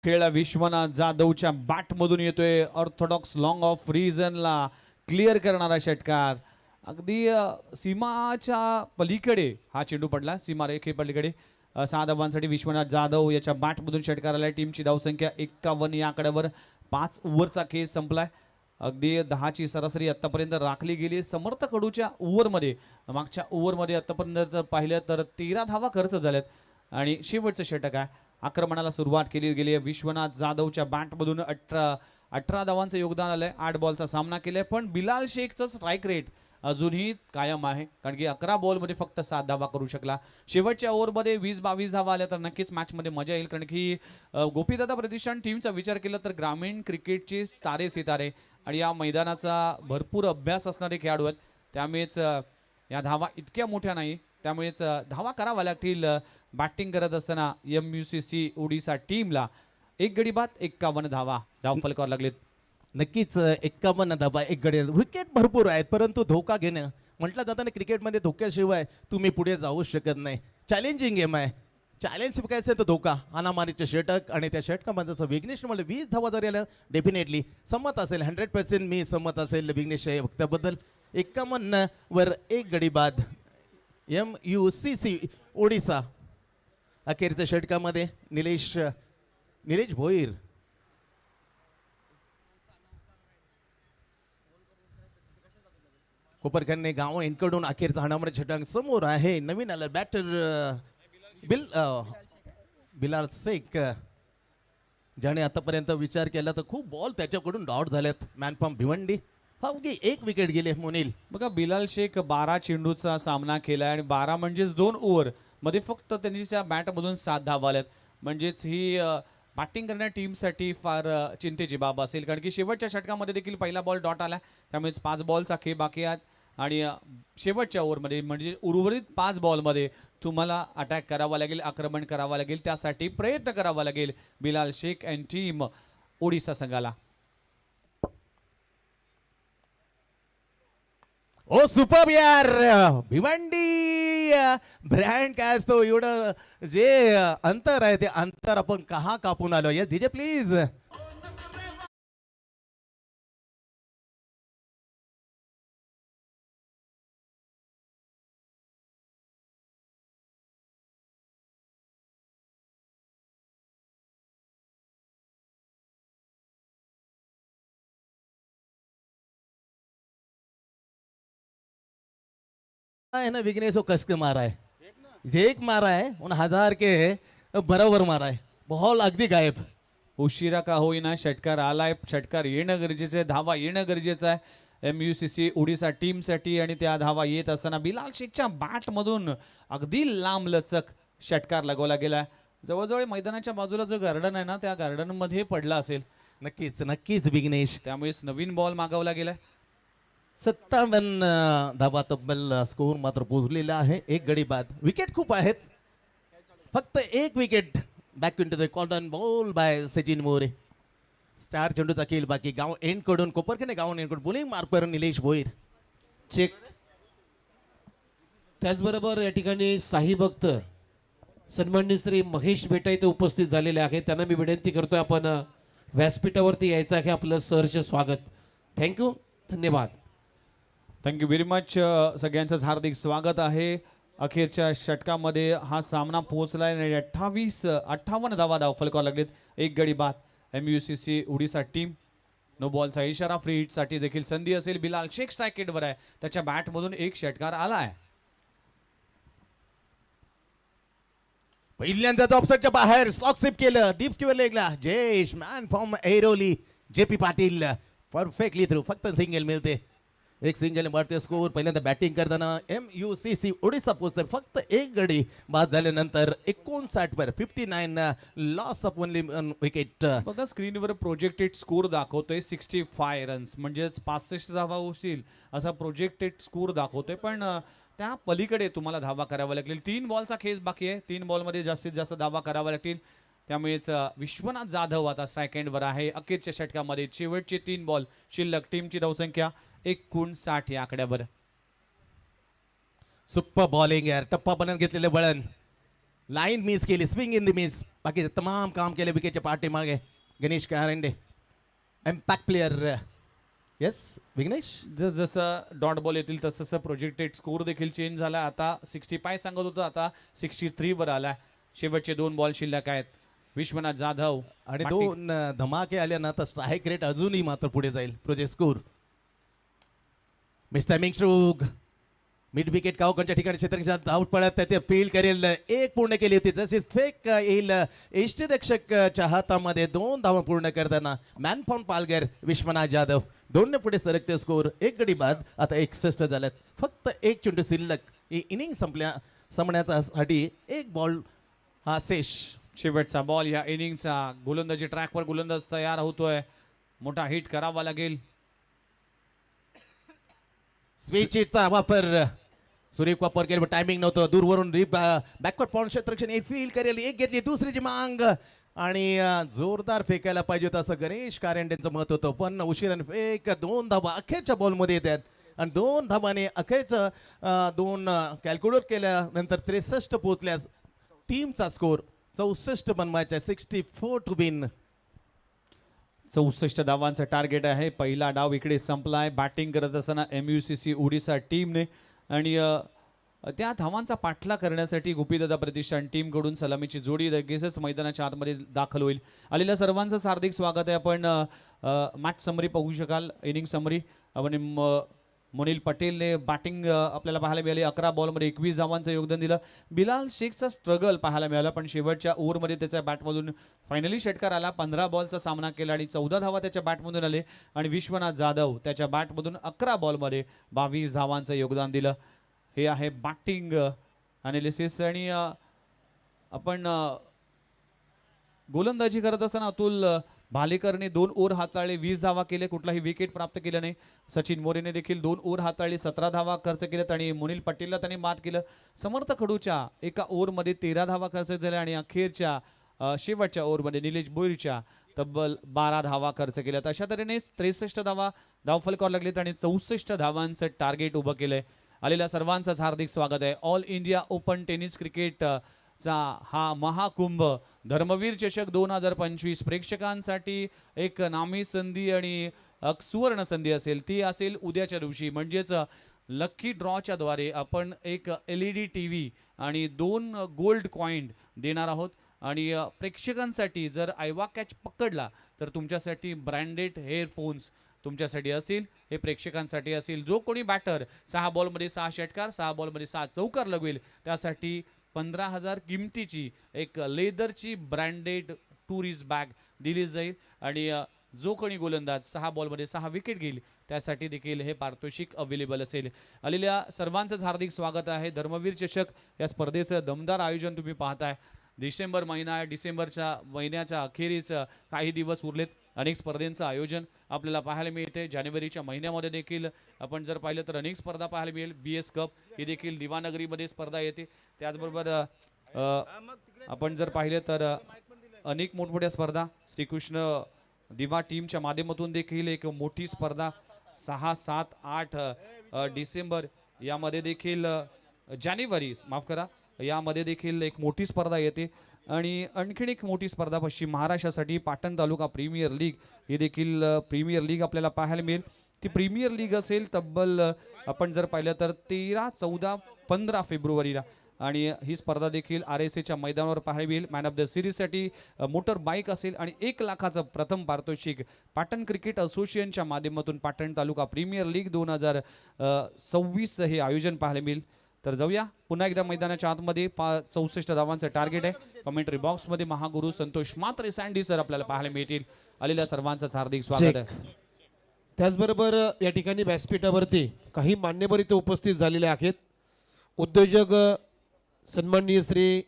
खेळ विश्वनाथ जाधवच्या बॅटमधून येतोय. ऑर्थोडॉक्स लॉंग ऑफ रिजनला क्लिअर करणारा षटकार. अगदी सीमाच्या पलीकडे हा चेंडू पडला, सीमारेखे पलीकडे. 6 धावांसाठी विश्वनाथ जाधव याच्या बॅटमधून षटकार आलाय. टीमची धावसंख्या 51 या आकड्यावर 5 ओव्हरचा खेळ संपलाय. अगदी 10ची सरासरी आत्तापर्यंत राखली गेली. समर्थ कडूच्या ओव्हरमध्ये, मागच्या ओव्हरमध्ये आत्तापर्यंत जर पाहिलं तर 13 धावा खर्च झाल्यात आणि शेवटचं षटक आहे. आक्रमणाला सुरुवात केली गेली आहे. विश्वनाथ जाधवच्या बॅटमधून 18 धावांचं योगदान आलंय. 8 बॉलचा सामना केलाय, पण बिलाल शेखचं स्ट्राईक रेट अजूनही कायम आहे, कारण की 11 बॉलमध्ये फक्त 7 धावा करू शकला. शेवटच्या ओव्हरमध्ये 20-22 धावा आल्या तर नक्कीच मॅचमध्ये मजा येईल, कारण की गोपीदादा प्रतिष्ठान टीमचा विचार केला तर ग्रामीण क्रिकेटचे तारे सितारे आणि या मैदानाचा भरपूर अभ्यास असणारे खेळाडू आहेत. त्यामुळेच या धावा इतक्या मोठ्या नाही, त्यामुळेच धावा करावा लागतील. बॅटिंग करत असताना MUCC ओडिसा टीमला 1 गडी बाद 51 धावा धावफलकावर लागलेत. नक्कीच 51 धावा, 1 गडी. विकेट भरपूर आहेत, परंतु धोका घेणं म्हटलं जातं ना, क्रिकेटमध्ये धोक्याशिवाय तुम्ही पुढे जाऊ शकत नाही. चॅलेंजिंग गेम आहे. चॅलेंज शिकायचं तर धोका. अनामारीचे षटक आणि त्या षटकामध्ये जसं विघ्नेश मला 20 धावा जरी आल्या, डेफिनेटली सम्मत असेल. 100% मी सम्मत असेल विघ्नेश वक्त्याबद्दल. 51 वर 1 गडी बाद. MUCC ओडिसा अखेरच्या षटकामध्ये निलेश भोईर. कोपरखन्ने गाव यांकडून अखेरचा हाणामारी षटक समोर आहे. नवीन आलं बॅटर बिलाल शेख, ज्याने आतापर्यंत विचार केला तर खूप बॉल त्याच्याकडून डॉट झाल्यात. Man from Bhiwandi. अवघी 1 विकेट गेले. मोनिल बघा, बिलाल शेख 12 चेंडूचा सामना केलाय आणि 12 म्हणजेच 2 ओव्हर मध्ये फक्त त्यांच्या बॅटमधून 7 धावा आल्यात. म्हणजेच ही बॅटिंग करणाऱ्या टीमसाठी फार चिंतेची बाब असेल, कारण की शेवटच्या षटकामध्ये देखील पहिला बॉल डॉट आला. त्यामुळेच 5 बॉलचा खेळ बाकी आहेत आणि शेवटच्या ओव्हरमध्ये म्हणजे उर्वरित 5 बॉलमध्ये तुम्हाला अटॅक करावा लागेल, आक्रमण करावं लागेल. त्यासाठी प्रयत्न करावा लागेल बिलाल शेख अँड टीम ओडिसा संघाला. ओ सुपर यार. भिवंडी ब्रँड काय असतो, एवढं जे अंतर आहे ते अंतर आपण कहा कापून आलो. Yes DJ please. है ना विघ्नेश वो कस के मारा है, एक मारा है उन 1000 के बरोबर मारा है. बॉल अगदी गायब. उशिरा का होईना षटकार आलाय. षटकार येणं गरजेचं आहे, धावा येणं गरजेचं आहे MUCC ओडिसा टीमसाठी. आणि त्या धावा येत असताना बिलाल शेखच्या बॅटमधून अगदी लांब लचक षटकार लगवला गेला. जवळजवळ मैदानाच्या बाजूला जो गार्डन आहे ना, त्या गार्डनमध्ये पडला असेल. नक्कीच नक्कीच विघ्नेश. त्यामुळेच नवीन बॉल मागवला गेलाय. 57 धावा तब्बल स्कोर मात्र पोहोचलेला आहे. 1 गडी बाद. विकेट खूप आहेत, फक्त 1 wicket. Back to the corner ball by Sachin More. Star चेंडूचा खेळ बाकी. गाव एंड कडून कोपरखने गाव एंड कडून bowling marker Nilesh Bhoir. Check त्याचबरोबर या ठिकाणी साई भक्त सन्माननीय श्री महेश बेटा इथे उपस्थित झालेले आहेत. त्यांना मी विनंती करतोय आपण व्यासपीठावरती यायचं आहे. आपलं सहर्ष स्वागत. थँक्यू, धन्यवाद. Thank you very much. सगळ्यांचंच हार्दिक स्वागत आहे. अखेरच्या षटकामध्ये हा सामना पोहोचलाय आणि 58 धावा धावफलकावर लागलेत. एक गडी बाद. MUCC Odisha team. नो बॉलचा इशारा. फ्री हिटसाठी देखील संधी असेल. बिलाल शेख स्ट्रायकेटवर आहे. त्याच्या बॅटमधून एक षटकार आलाय. पहिल्यांदा ऑफसाईडच्या बाहेर स्लॉक स्लिप केलं. डीप स्क्वेअर लेगला Jayesh man from Airoli. JP Patil perfectly through. फक्त सिंगल मिळते. एक सिंगल वाढते स्कोर. पहिल्यांदा बॅटिंग करताना MUCC ओडिसा पोहोचते. फक्त एक गडी बाद झाल्यानंतर 59 वर 59 लॉस ऑफ ओनली विकेट. बघा स्क्रीनवर प्रोजेक्टेड स्कोर दाखवतोय 65 रन्स म्हणजेच 65 धावा होतील असा प्रोजेक्टेड स्कोर दाखवतोय. पण त्या पलीकडे तुम्हाला धावा कराव्या लागतील. 3 बॉलचा खेळ बाकी आहे. 3 बॉलमध्ये जास्तीत जास्त धावा कराव्या लागतील. त्यामुळेच विश्वनाथ जाधव आता स्ट्राईक एंडवर आहे. अखेरच्या षटकामध्ये शेवटचे 3 बॉल शिल्लक. टीमची धावसंख्या 59 या आकड्यावर. सुपर बॉलिंग यार. टप्पा बनवून घेतलेले वळण. लाईन मिस केली. Swing in the miss. बाकी तमाम काम केले विकेटच्या पाठीमागे Ganesh Karande. Impact player. Yes Vighnesh. जसं डॉट बॉल येतील तसं प्रोजेक्टेड स्कोर देखील चेंज झाला. आता 65 सांगत होतं, आता 63 वर आला. शेवटचे 2 बॉल शिल्लक आहेत. विश्वनाथ जाधव आणि 2 धमाके आले ना तर स्ट्राईक रेट अजूनही मात्र पुढे जाईल. Project score. मिस्टर मिंगश्रुग मिड विकेट कावकांच्या ठिकाणी क्षेत्ररक्षक आउट पडत ते फील करेल. एक पूर्ण केली होती. जसे फेक येईल इष्टरक्षकच्या हातामध्ये 2 धावा पूर्ण करताना मॅन फ्रॉम पालघर विश्वनाथ जाधव 2 पुढे सरकते स्कोर. एक गडी बाद. आता 61 झाल्यात. फक्त एक चेंडू शिल्लक. ही इनिंग संपण्यासाठी एक बॉल हा शेष. शेवटचा बॉल या इनिंगचा. गोलंदाजी ट्रॅकवर गोलंदाज तयार होतोय. मोठा हिट करावा लागेल. स्विचचा वापर. सुरेख वापर केला. टायमिंग नव्हतं. दूरवरून बॅकवर्ड पाऊंड क्षेत्ररक्षण फील करेल. एक घेतली. दुसरीची मांग आणि जोरदार फेकायला पाहिजे होतं असं गणेश कारंडेंचं मत होतं. पण उशिराने फेक. 2 धावा अखेरच्या बॉलमध्ये येतात आणि 2 धावाने अखेरचं 2 कॅल्क्युलेट केल्यानंतर 63 पोहोचल्यास टीमचा स्कोर 64 बनवायचा. 64 टू विन. 64 धावांचं टार्गेट आहे. पहिला डाव इकडे संपलाय. बॅटिंग करत असताना MUCC ओडिसा टीमने आणि त्या धावांचा पाठला करण्यासाठी गोपीदादा प्रतिष्ठान टीमकडून सलामीची जोडी लगेचच मैदानाच्या आतमध्ये दाखल होईल. आलेल्या सर्वांचं हार्दिक स्वागत आहे. आपण मॅच समरी पाहू शकाल. Inning summary. आपण मोनिल पटेलने बॅटिंग आपल्याला पाहायला मिळाली. 11 बॉलमध्ये 21 धावांचं योगदान दिलं. बिलाल शेखचा स्ट्रगल पाहायला मिळाला पण शेवटच्या ओव्हरमध्ये त्याच्या बॅटमधून फायनली षटकार आला. 15 बॉलचा सामना केला आणि 14 धावा त्याच्या बॅटमधून आले. आणि विश्वनाथ जाधव त्याच्या बॅटमधून 11 बॉलमध्ये 22 धावांचं योगदान दिलं. हे आहे बॅटिंग ॲनालिसिस. आणि आपण गोलंदाजी करत असताना अतुल भालेकरने 2 ओव्हर हाताळले. 20 धावा केले. कुठलाही विकेट प्राप्त केलं नाही. सचिन मोरेने देखील 2 ओव्हर हाताळले. 17 धावा खर्च केल्यात आणि मोनिल पटेलला त्यांनी मात केलं. समर्थ खडूच्या एका ओव्हरमध्ये 13 धावा खर्च झाल्या आणि अखेरच्या शेवटच्या ओव्हरमध्ये निलेश बोईरच्या तब्बल 12 धावा खर्च केल्यात. अशा तऱ्हेने 63 धावा धावफलकावर लागलेत आणि 64 धावांचं टार्गेट उभं केलंय. आलेल्या सर्वांचंच हार्दिक स्वागत आहे. All India open tennis cricket चा हा महाकुंभ धर्मवीर चषक 2025 प्रेक्षकांसाठी एक नामी संधी आणि सुवर्ण संधी असेल. ती असेल उद्याच्या दिवशी म्हणजेच लकी ड्रॉच्या द्वारे आपण एक LED TV आणि 2 गोल्ड कॉईन देणार आहोत. आणि प्रेक्षकांसाठी जर आयवा कॅच पकडला तर तुमच्यासाठी ब्रँडेड हेअरफोन्स तुमच्यासाठी असेल. हे प्रेक्षकांसाठी असेल. जो कोणी बॅटर 6 बॉलमध्ये 6 षटकार 6 बॉलमध्ये 6 चौकार लगवेल त्यासाठी 15,000 किमतीची एक लेदरची ब्रँडेड टुरिस्ट बॅग दिली जाईल. आणि जो कोणी गोलंदाज 6 बॉलमध्ये 6 विकेट घेईल त्यासाठी देखील हे पारितोषिक अवेलेबल असेल. आलेल्या सर्वांचंच हार्दिक स्वागत आहे. धर्मवीर चषक या स्पर्धेचं दमदार आयोजन तुम्ही पाहताय. डिसेंबर महिना आहे. डिसेंबरच्या महिन्याच्या अखेरीस काही दिवस उरलेत. अनेक स्पर्धेंचं आयोजन आपल्याला पाहायला मिळते. जानेवारीच्या महिन्यामध्ये देखील आपण जर पाहिलं तर अनेक स्पर्धा पाहायला मिळेल. BS कप ही देखील दिवानगरीमध्ये स्पर्धा येते. त्याचबरोबर आपण जर पाहिले तर अनेक मोठमोठ्या स्पर्धा श्रीकृष्ण दिवा टीमच्या माध्यमातून देखील एक मोठी स्पर्धा 6, 7, 8 डिसेंबर यामध्ये देखील जानेवारी माफ करा, यामध्ये देखील एक मोठी स्पर्धा येते आणि आणखीन एक मोठी स्पर्धा पश्चिम महाराष्ट्रासाठी पाटण तालुका प्रीमियर लीग ही देखील प्रीमियर लीग आपल्याला पाहायला मिळेल. ती प्रीमियर लीग असेल तब्बल आपण जर पाहिलं तर 13, 14, 15 फेब्रुवारीला आणि ही स्पर्धा देखील RSAच्या मैदानावर पाहायला मिळेल. मॅन ऑफ द सिरीजसाठी मोटर बाईक असेल आणि 1 लाखाचं प्रथम पारितोषिक पाटण क्रिकेट असोसिएशनच्या माध्यमातून पाटण तालुका प्रीमियर लीग 2026 हे आयोजन पाहायला मिळेल. तर जाऊया पुन्हा एकदा मैदानाच्या आतमध्ये 64 धावांचं टार्गेट आहे. कमेंटरी बॉक्समध्ये महागुरु संतोष म्हात्रे सँडी सर आपल्याला पाहायला मिळतील. आलेल्या सर्वांचं हार्दिक स्वागत आहे. त्याचबरोबर या ठिकाणी व्यासपीठावरती काही मान्यवर इथे उपस्थित झालेले आहेत. उद्योजक सन्माननीय श्री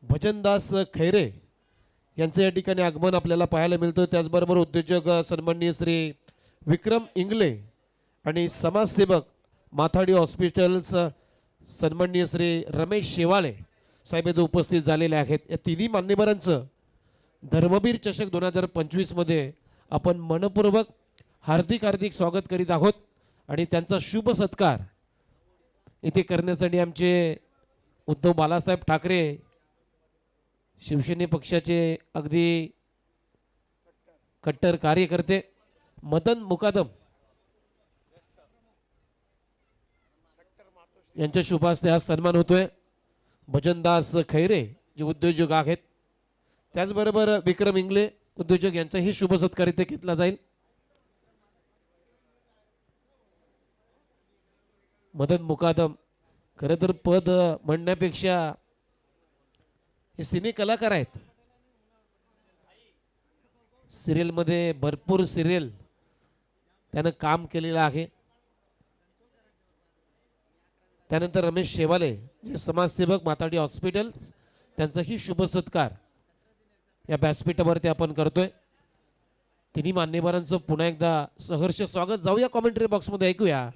भजनदास खैरे यांचं या ठिकाणी आगमन आपल्याला पाहायला मिळतं. त्याचबरोबर उद्योजक सन्माननीय श्री विक्रम इंगले आणि समाजसेवक माथाडी हॉस्पिटल्स सन्माननीय श्री रमेश शेवाळे साहेब इथे उपस्थित झालेले आहेत. या तिन्ही मान्यवरांचं धर्मवीर चषक 2025 मध्ये आपण मनपूर्वक हार्दिक हार्दिक स्वागत करीत आहोत आणि त्यांचा शुभ सत्कार इथे करण्यासाठी आमचे उद्धव बाळासाहेब ठाकरे शिवसेने पक्षाचे अगदी कट्टर कार्यकर्ते मदन मुकादम यांच्या शुभ हस्ते हा सन्मान होतोय. भजनदास खैरे जे उद्योजक आहेत, त्याचबरोबर विक्रम इंगले उद्योजक यांचाही शुभ सत्कार इथे घेतला जाईल. मदन मुकादम खरं तर पद म्हणण्यापेक्षा हे सिने कलाकार आहेत. सिरियलमध्ये भरपूर सिरियल त्यानं काम केलेलं आहे. त्यानंतर रमेश शेवाले जे समाजसेवक माताडी हॉस्पिटल्स त्यांचाही शुभ सत्कार या व्यासपीठावरती आपण करतोय. तिन्ही मान्यवरांचं पुन्हा एकदा सहर्ष स्वागत. जाऊया कॉमेंट्री बॉक्समध्ये ऐकूया.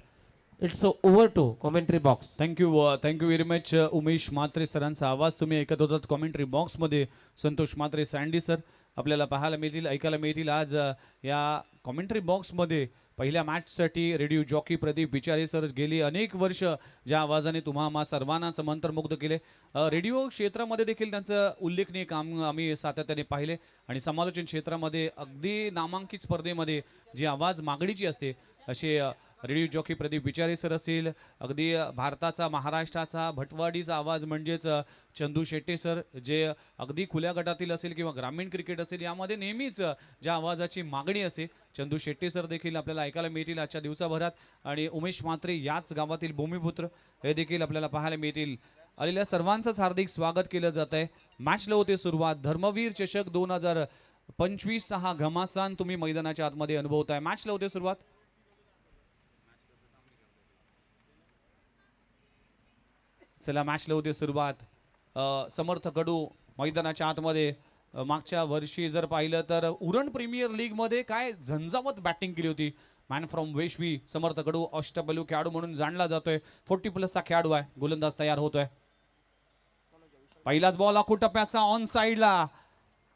It's over to commentary box. Thank you very much Umesh Mhatre सरांचा आवाज तुम्ही ऐकत होतात कॉमेंट्री बॉक्समध्ये. संतोष म्हात्रे सँडी सर आपल्याला पाहायला मिळतील, ऐकायला मिळतील. आज या कॉमेंट्री बॉक्समध्ये पहिल्या मॅचसाठी रेडिओ जॉकी प्रदीप बिचारे सर गेली अनेक वर्ष ज्या आवाजाने तुम्हा सर्वांनाच मंत्रमुग्ध केले. रेडिओ क्षेत्रामध्ये देखील त्यांचं उल्लेखनीय काम आम्ही सातत्याने पाहिले आणि समालोचन क्षेत्रामध्ये अगदी नामांकित स्पर्धेमध्ये जी आवाज मागणीची असते असे रेडिओ जॉकी प्रदीप बिचारे सर असेल, अगदी भारताचा महाराष्ट्राचा भटवाडीचा आवाज म्हणजेच चंदू शेट्टे सर जे अगदी खुल्या गटातील असेल किंवा ग्रामीण क्रिकेट असेल यामध्ये नेहमीच ज्या आवाजाची मागणी असते चंदू शेट्टे सर देखील आपल्याला ऐकायला मिळतील आजच्या दिवसाभरात. आणि उमेश म्हात्रे याच गावातील भूमिपुत्र हे देखील आपल्याला पाहायला मिळतील. आलेल्या सर्वांचंच हार्दिक स्वागत केलं जात आहे. मॅचला होते सुरुवात. धर्मवीर चषक 2025 हा घमासान तुम्ही मैदानाच्या आतमध्ये अनुभवताय. मॅचला होते सुरुवात. चला मॅचला होते सुरुवात. समर्थ कडू मैदानाच्या आतमध्ये मागच्या वर्षी जर पाहिलं तर उरण प्रीमियर लीगमध्ये काय झंझावत बॅटिंग केली होती. मॅन फ्रॉम वेशवी समर्थ कडू अष्टपैलू खेळाडू म्हणून जाणला जातोय. 40+ खेळाडू आहे. गोलंदाज तयार होतोय. पहिलाच बॉल आखू टप्प्याचा ऑन साइडला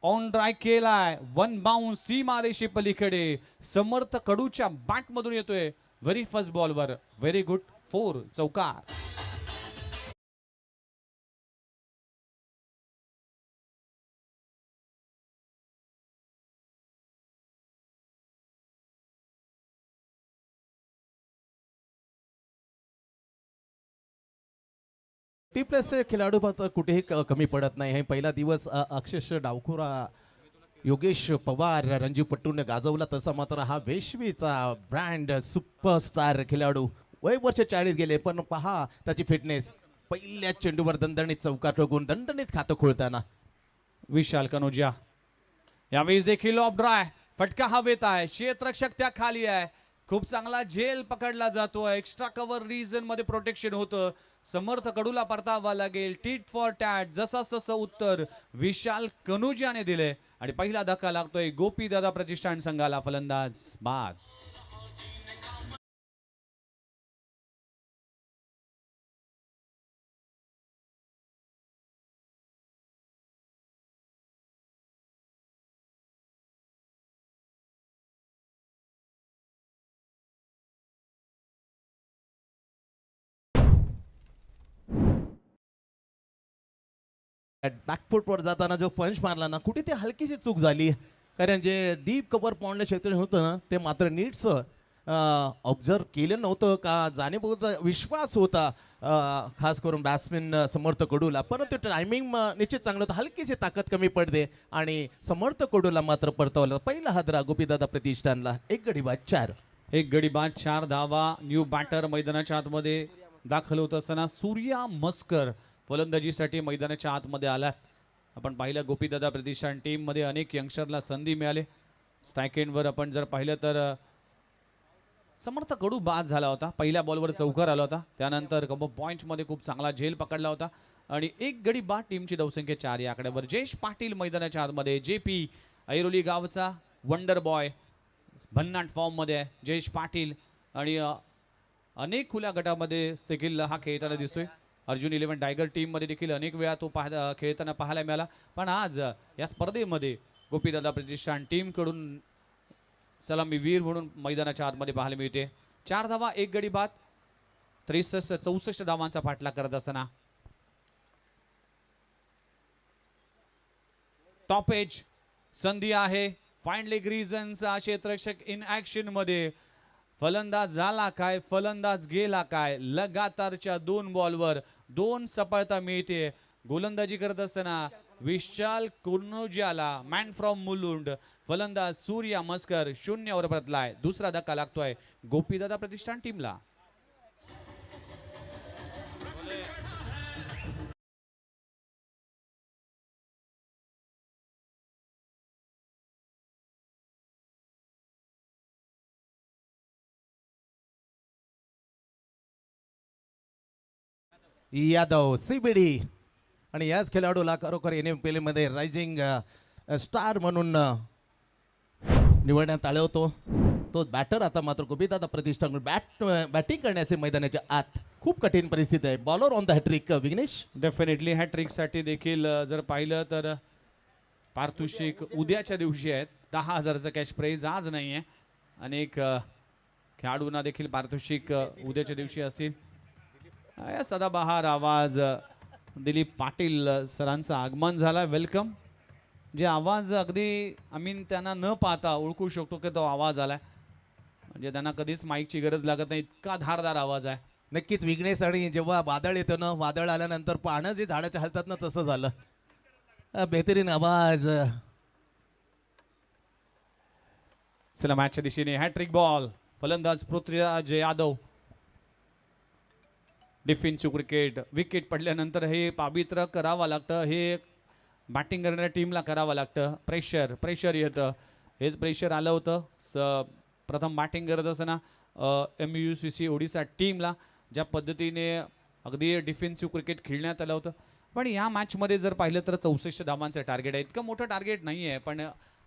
ऑन ड्राय केलाय. 1 बाउन्स सीमारेषे पलीकडे समर्थ कडूच्या बॅट मधून येतोय. व्हेरी फर्स्ट बॉलवर व्हेरी गुड 4 चौकार. टी प्लस खिलाडू मात्र कुठेही कमी पडत नाही. हे पहिला दिवस अक्षरशः डावखुरा योगेश पवार रणजी पट्टूने गाजवला. तसा मात्र हा वेशवीचा ब्रँड सुपरस्टार खिलाडू वय वर्ष 40 गेले पण पहा त्याची फिटनेस. पहिल्या चेंडूवर दणदणीत चौकार ठोकून दणदणीत खातं खोलताना विशाल कनोजिया यावेळेस देखील ऑफ ड्राय फटका हवेत आहे. क्षेत्ररक्षक त्या खाली आहे. खूप चांगला झेल पकडला जातोय. एक्स्ट्रा कव्हर रिजन मध्ये प्रोटेक्शन होतं. समर्थ कडूला परतावा लागेल. टीट फॉर टॅट जसं उत्तर विशाल कनोजियाने दिले आणि पहिला धक्का लागतोय गोपी दादा प्रतिष्ठान संघाला. फलंदाज बाद. बॅकफुटवर जाताना जो पंच मारला ना, कुठे ते हलकीशी चूक झाली. कारण जे डीप कव्हर पॉइंटला क्षेत्र होतं ना, ते मात्र नीटचं ऑब्झर्व केलं नव्हतं का जाणीवपूर्वक विश्वास होता खास करून बॅट्समॅन समर्थ कडूला. परंतु टायमिंग निश्चित चांगलं होतं, हलकीशी ताकद कमी पडते आणि समर्थ कडूला मात्र परतवलं. पहिला हादरा गोपीदादा प्रतिष्ठानला. 1 गडी बाद 4. 1 गडी बाद 4 धावा. न्यू बॅटर मैदानाच्या आतमध्ये दाखल होत असताना सूर्या मस्कर फलंदाजीसाठी मैदानाच्या आतमध्ये आलात. आपण पाहिलं गोपीदादा प्रतिष्ठान टीममध्ये अनेक यंगस्टरला संधी मिळाली. स्ट्राईक एंडवर आपण जर पाहिलं तर समर्थ कडू बाद झाला होता. पहिल्या बॉलवर चौकार आला होता. त्यानंतर कबो पॉईंटमध्ये खूप चांगला झेल पकडला होता आणि 1 गडी बाद. टीमची धावसंख्या 4 या आकड्यावर. जयेश पाटील मैदानाच्या आतमध्ये. JP ऐरोली गावचा वंडर बॉय भन्नाट फॉर्ममध्ये आहे जयेश पाटील आणि अनेक खुल्या गटामध्ये देखील हा खेळताना दिसतोय. अर्जुन 11 टायगर टीममध्ये देखील अनेक वेळा तो खेळताना पाहायला मिळाला. पण आज या स्पर्धेमध्ये गोपीदादा प्रतिष्ठान टीमकडून सलामी वीर म्हणून मैदानाच्या आतमध्ये पाहायला मिळते. 4 धावा 1 गडी बाद. 64 धावांचा पाठलाग करत असताना टॉप एज संधी आहे. फाईन लेग रिझनचा क्षेत्ररक्षक इन ऍक्शन मध्ये. फलंदाज झाला काय, फलंदाज गेला काय. लगातारच्या 2 बॉलवर 2 सफलता मिळते. गोलंदाजी करत असताना विशाल कुर्नोजियाला मॅन फ्रॉम मुलुंड. फलंदाज सूर्या मस्कर 0 वर परतलाय. दुसरा धक्का लागतोय गोपीदादा प्रतिष्ठान टीमला. यादव CBD आणि याच खेळाडूला खरोखर NFL मध्ये रायझिंग स्टार म्हणून निवडण्यात आलं होतं. तो बॅटर आता मात्र गोपीदादा प्रतिष्ठान बॅटिंग करण्याचे मैदानाच्या आत. खूप कठीण परिस्थिती आहे. Bowler on the hat-trick Vighnesh. Definitely हॅट्रिकसाठी देखील जर पाहिलं तर पारितोषिक उद्याच्या दिवशी आहेत. 10,000चं कॅश प्राईज आज नाही आहे. अनेक खेळाडूंना देखील पारितोषिक उद्याच्या दिवशी असतील. सदाबहार आवाज दिलीप पाटील सरांचं आगमन झाला. वेलकम. जे आवाज अगदी त्यांना न पाहता ओळखू शकतो की तो आवाज आलाय. म्हणजे त्यांना कधीच माईकची गरज लागत नाही, इतका धारदार आवाज आहे. नक्कीच विघ्नेश. आणि जेव्हा वादळ येतं ना, वादळ आल्यानंतर पानं जे झाडाच्या हालतात ना, तसं झालं. बेहतरीन आवाज. चला मॅचच्या दिशेने हॅट्रिक बॉल. फलंदाज Prithviraj Yadav. Defensive cricket. Wicket पडल्यानंतर हे पावित्र्य करावं लागतं. हे बॅटिंग करणाऱ्या टीमला करावं लागतं. प्रेशर येतं. हेच प्रेशर आलं होतं प्रथम बॅटिंग करत असताना MUCC ओडिसा टीमला. ज्या पद्धतीने अगदी डिफेन्सिव्ह क्रिकेट खेळण्यात आलं होतं. पण या मॅचमध्ये जर पाहिलं तर 64 धावांचं टार्गेट आहे. इतकं मोठं टार्गेट नाही आहे, पण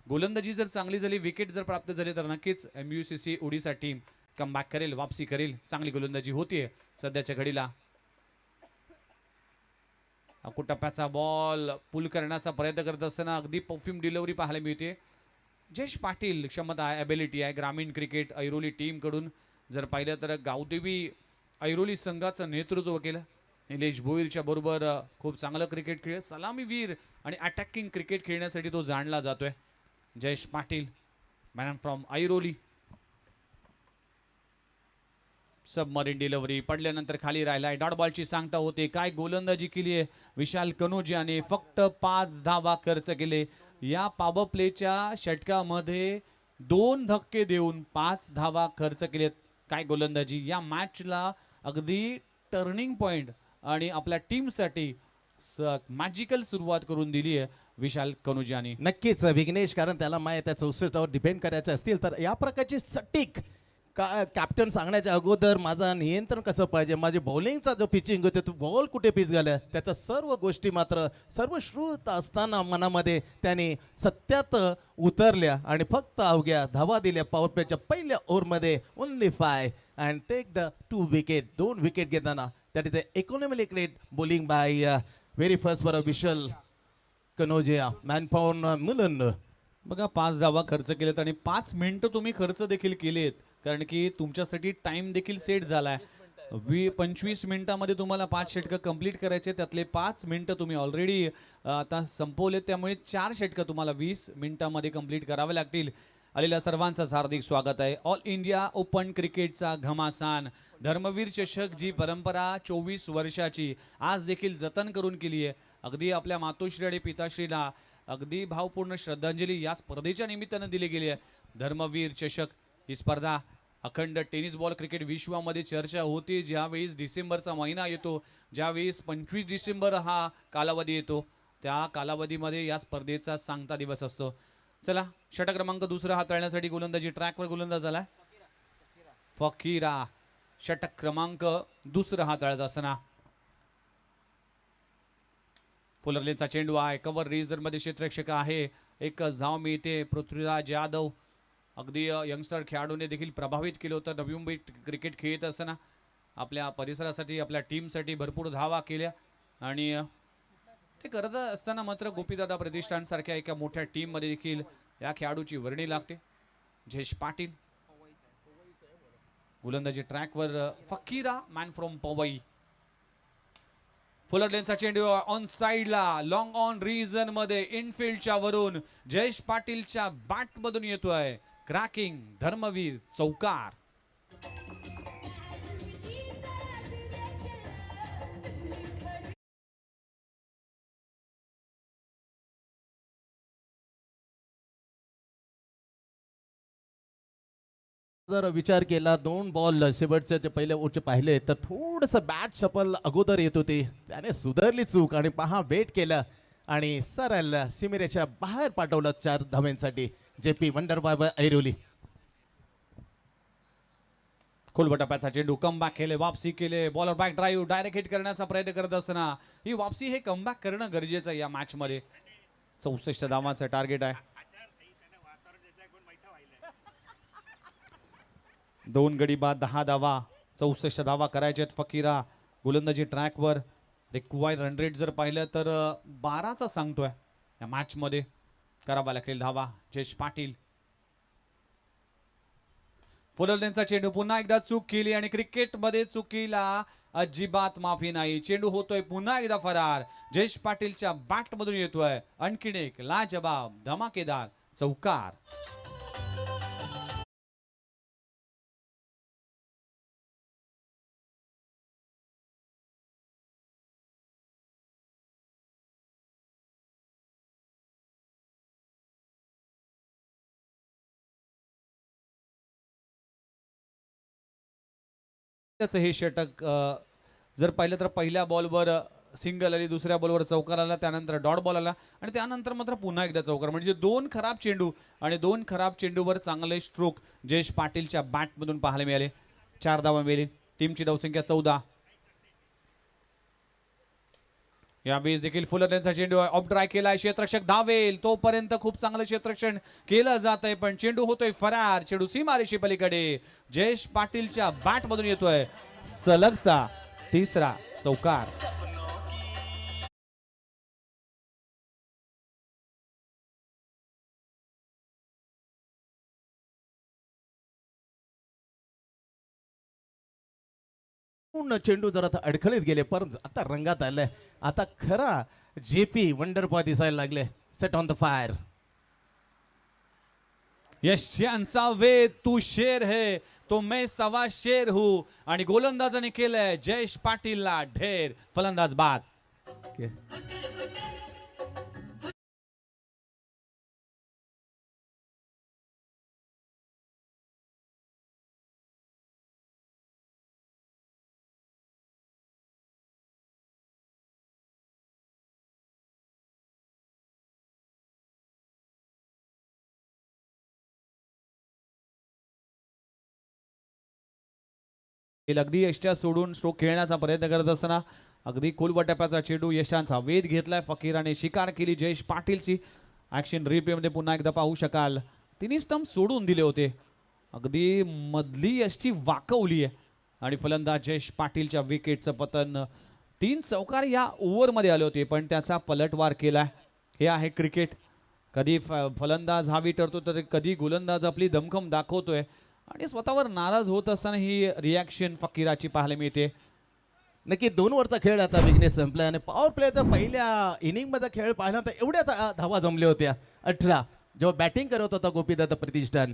गोलंदाजी जर चांगली झाली, विकेट जर प्राप्त झाली तर नक्कीच MUCC ओडिसा टीम कमबॅक करेल, वापसी करेल. चांगली गोलंदाजी होतीये सध्याच्या घडीला. टप्प्याचा बॉल पुल करण्याचा प्रयत्न करत असताना अगदी परफ्यूम डिलिव्हरी पाहायला मिळते. जयेश पाटील क्षमता आहे, ॲबिलिटी आहे. ग्रामीण क्रिकेट ऐरोली टीमकडून जर पाहिलं तर गावदेवी ऐरोली संघाचं नेतृत्व केलं. निलेश भोईरच्या बरोबर खूप चांगलं क्रिकेट खेळ. सलामीवीर आणि अटॅकिंग क्रिकेट खेळण्यासाठी तो जाणला जातोय. Jayesh Patil man from Airoli. Submarine delivery पडल्यानंतर खाली राहिलाय. डॉट बॉलची सांगता होते. काय गोलंदाजी केली आहे विशाल कनोजियाने. फक्त 5 धावा खर्च केले. या पॉवर प्लेच्या षटकामध्ये 2 धक्के देऊन 5 धावा खर्च केलेत. काय गोलंदाजी. या मॅचला अगदी टर्निंग पॉइंट आणि आपल्या टीमसाठी मॅजिकल सुरुवात करून दिली आहे विशाल कनोजियाने. नक्कीच विघ्नेश. कारण त्याला माहीत आहे 64वर डिपेंड करायचं असतील तर या प्रकारची सटीक कॅप्टन सांगण्याच्या अगोदर माझं नियंत्रण कसं पाहिजे, माझे बॉलिंगचा जो पिचिंग होते तो बॉल कुठे पिच झाला, त्याच्या सर्व गोष्टी मात्र सर्व श्रुत असताना मनामध्ये त्याने सत्यात उतरल्या आणि फक्त अवघ्या धावा दिल्या पॉवर प्लेच्या पहिल्या ओव्हरमध्ये. Only 5 and take the 2 wicket. 2 wicket घेताना that is economically great bowling by very first for Vishal Kanojia man from Mulund. बघा 5 धावा खर्च केलेत आणि 5 मिनिटं तुम्ही खर्च देखील केलेत, कारण की तुमच्यासाठी टाइम देखील सेट झालाय. 25 मिनिटामध्ये तुम्हाला 5 षटकं कंप्लीट करायचे, त्यातले 5 मिनिटं तुम्ही ऑलरेडी आता संपवले, त्यामुळे 4 षटकं तुम्हाला 20 मिनिटामध्ये कंप्लीट करावे लागतील. आलेल्या सर्वांचं हार्दिक स्वागत आहे. ऑल इंडिया ओपन क्रिकेटचा घमासान धर्मवीर चषक जी परंपरा 24 वर्षाची आज देखील जतन करून केली आहे. अगदी आपल्या मातोश्री आणि पिताश्रीला अगदी भावपूर्ण श्रद्धांजली या स्पर्धेच्या निमित्तानं दिली गेली आहे. धर्मवीर चषक ही स्पर्धा अखंड टेनिस बॉल क्रिकेट विश्वामध्ये चर्चा होती. ज्यावेळेस डिसेंबरचा महिना येतो, ज्यावेळेस 25 डिसेंबर हा कालावधी येतो, त्या कालावधीमध्ये या स्पर्धेचा सांगता दिवस असतो. चला, षटक क्रमांक दुसरा हाताळण्यासाठी गोलंदाजी ट्रॅकवर गोलंदाज झाला फकीरा. षटक क्रमांक दुसरा हाताळत असताना फुलरलेचा चेंडू आहे, कव्हर रेझर मध्ये क्षेत्ररक्षक आहे, एक धाव मिळते. पृथ्वीराज यादव अगदी यंगस्टर खेळाडूने देखील प्रभावित केलं होतं. नवी मुंबई क्रिकेट खेळत असताना आपल्या परिसरासाठी आपल्या टीमसाठी भरपूर धावा केल्या आणि ते करत असताना मात्र गोपीदादा प्रतिष्ठान सारख्या एका मोठ्या टीम मध्ये देखील या खेळाडूची वर्णी लागते. जयेश पाटील गोलंदाजी ट्रॅकवर फकीरा मॅन फ्रॉम पवई. फुलरलेनचा चेंडू ऑन साइडला लॉंग ऑन रिजन मध्ये इनफिल्डच्या वरून जयेश पाटीलच्या बॅट मधून येतोय क्रॅकिंग धर्मवीर चौकार. जर विचार केला 2 बॉल शेवटचे ते पहिले ओव्हरचे पाहिले तर थोडंसं बॅट शपल अगोदर येत होती, त्याने सुधारली चूक आणि पहा वेट केलं आणि सरळ सीमेरेच्या बाहेर पाठवलं 4 धाव्यांसाठी. JP वंडरबाय ऐरोली. खोलबटाप्याचा चेंडू कमबॅक केले, वापसी केले, bowler back drive direct hit करण्याचा प्रयत्न करत असताना ही वापसी हे कमबॅक करणं गरजेचं आहे या मॅच मध्ये. 64 धावांचं टार्गेट आहे. 2 गडी बाद 10 धावा, 64 धावा करायचे आहेत फकीरा. गोलंदाजी ट्रॅकवर रिक्वायर्ड रन रेट जर पाहिलं तर 12चा सांगतोय या मॅच मध्ये करावा लागेल धावा. जयेश पाटील. फुलरलेनचा चेंडू पुन्हा एकदा चूक केली आणि क्रिकेटमध्ये चुकीला अजिबात माफी नाही. चेंडू होतोय पुन्हा एकदा फरार. जयेश पाटीलच्या बॅट मधून येतोय आणखीन एक लाजवाब धमाकेदार चौकार. हे षटक जर पाहिलं तर पहिल्या बॉलवर सिंगल आली, दुसऱ्या बॉलवर चौकार आला, त्यानंतर डॉट बॉल आला आणि त्यानंतर मात्र पुन्हा एकदा चौकार. म्हणजे 2 खराब चेंडू आणि 2 खराब चेंडूवर चांगले स्ट्रोक जयेश पाटीलच्या बॅटमधून पाहायला मिळाले. 4 धावा मिळाली. टीमची धावसंख्या 14. यावेळेस देखील फुलरलेनचा चेंडू ऑफ ड्राय केलाय, क्षेत्ररक्षक धावेल तोपर्यंत खूप चांगलं क्षेत्ररक्षण केलं जात आहे, पण चेंडू होतोय फरार. चेंडू सीमारेषे पलीकडे जयेश पाटीलच्या बॅट मधून येतोय सलगचा 3रा चौकार. पूर्ण चेंडू जरा अडखळीत गेले, पण आता रंगात आलंय. आता खरा JP वंडरबॉय दिसायला लागले. Set on the fire. यशांचा वेद तू शेर है तो मैं सवा शेर हूं आणि गोलंदाजाने केलंय जयेश पाटीलला ढेर. फलंदाज बाद. अगदी यष्ट्या सोडून स्ट्रोक खेळण्याचा प्रयत्न करत असताना अगदी खोलबटाप्याचा चेंडू यशांचा वेध घेतलाय. फकीराने शिकार केली जयेश पाटीलची. ऍक्शन रिप्ले मध्ये पुन्हा एकदा पाहू शकाल. 3 स्टंप सोडून दिले होते, अगदी मधली यष्टी वाकवली आहे आणि फलंदाज जयेश पाटीलच्या विकेटचं पतन. 3 चौकार या ओव्हरमध्ये आले होते, पण त्याचा पलटवार केलाय. हे आहे क्रिकेट. कधी फलंदाज हावी ठरतो तर कधी गोलंदाज आपली दमखम दाखवतोय आणि स्वतःवर नाराज होत असताना ही रिॲक्शन फकीराची पाहायला मिळते. नक्की 2 ओव्हरचा खेळ आता विघ्नेश संपला आणि पॉवर प्लेचा पहिल्या इनिंगमध्ये खेळ पाहिला तर एवढ्याच धावा जमल्या होत्या 18 जेव्हा बॅटिंग करत होता गोपीदत्त प्रतिष्ठान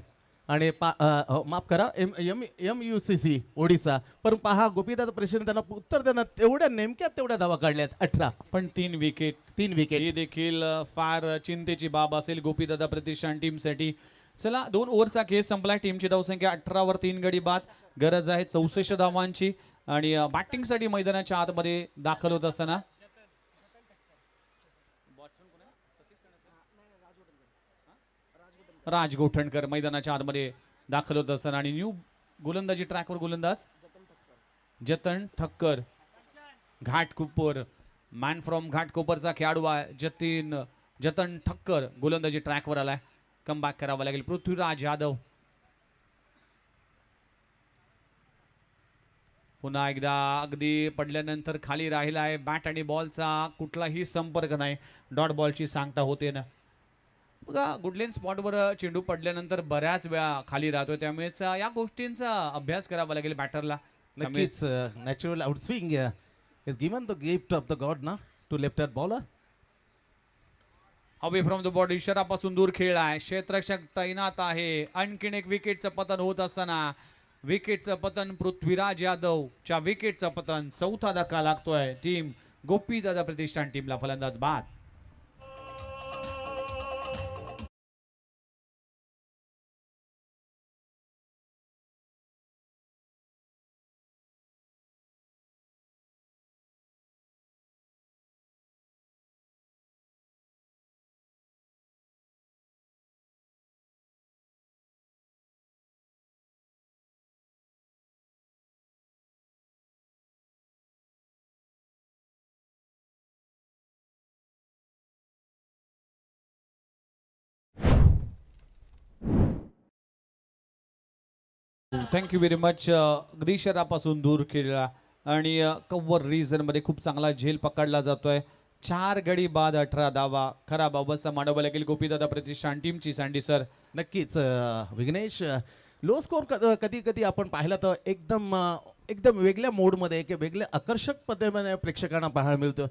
आणि माफ करा MUCC ओडिसा. पण पहा गोपीदत्त प्रतिष्ठान त्यांना उत्तर देणार तेवढ्या नेमक्या तेवढ्या धावा काढल्यात 18. पण 3 विकेट 3 विकेट ही देखील फार चिंतेची बाब असेल गोपीदादा प्रतिष्ठान टीमसाठी. चला 2 ओव्हरचा खेळ संपला. टीमची धावसंख्या 18 वर 3 गडी बाद. गरज आहे 64 धावांची आणि बॅटिंगसाठी मैदानाच्या आतमध्ये दाखल होत असताना राज गोठणकर मैदानाच्या आतमध्ये दाखल होत असताना आणि न्यू गोलंदाजी ट्रॅकवर गोलंदाज जतन ठक्कर. घाटकोपर मॅन फ्रॉम घाटकोपरचा खेळाडू आहे जतन ठक्कर गोलंदाजी ट्रॅकवर आलाय. कमबॅक करावा लागेल. पृथ्वीराज यादव पुन्हा एकदा अगदी पडल्यानंतर खाली राहिला आहे. बॅट आणि बॉलचा कुठलाही संपर्क नाही. डॉट बॉलची सांगता होते ना. बघा गुडलेन स्पॉटवर चेंडू पडल्यानंतर बऱ्याच वेळा खाली राहतोय त्यामुळेच या गोष्टींचा अभ्यास करावा लागेल बॅटरला. नक्कीच natural outswing is given the gift of the god ना to left hand bowler. Away from the body इशारापासून दूर खेळ आहे. क्षेत्ररक्षक तैनात आहे. आणखीन एक विकेटचं पतन होत असताना विकेटचं पतन पृथ्वीराज यादवच्या विकेटचं पतन. चौथा धक्का लागतोय. टीम गोपीदादा प्रतिष्ठान टीमला फलंदाज बाद. Thank you very much. अगदी शरापासून दूर खेळला आणि कव्हर रिजन मध्ये खूप चांगला झेल पकडला जातोय. 4 गडी बाद 18 धावा. खराब अवस्था मांडावं लागेल गोपीदादा प्रतिष्ठान टीमची. सँडी सर नक्कीच विघ्नेश लो स्कोर कधी कधी आपण पाहिलं तर एकदम वेगळ्या मोडमध्ये की वेगळ्या आकर्षक पद्धतीने प्रेक्षकांना पाहायला मिळतं.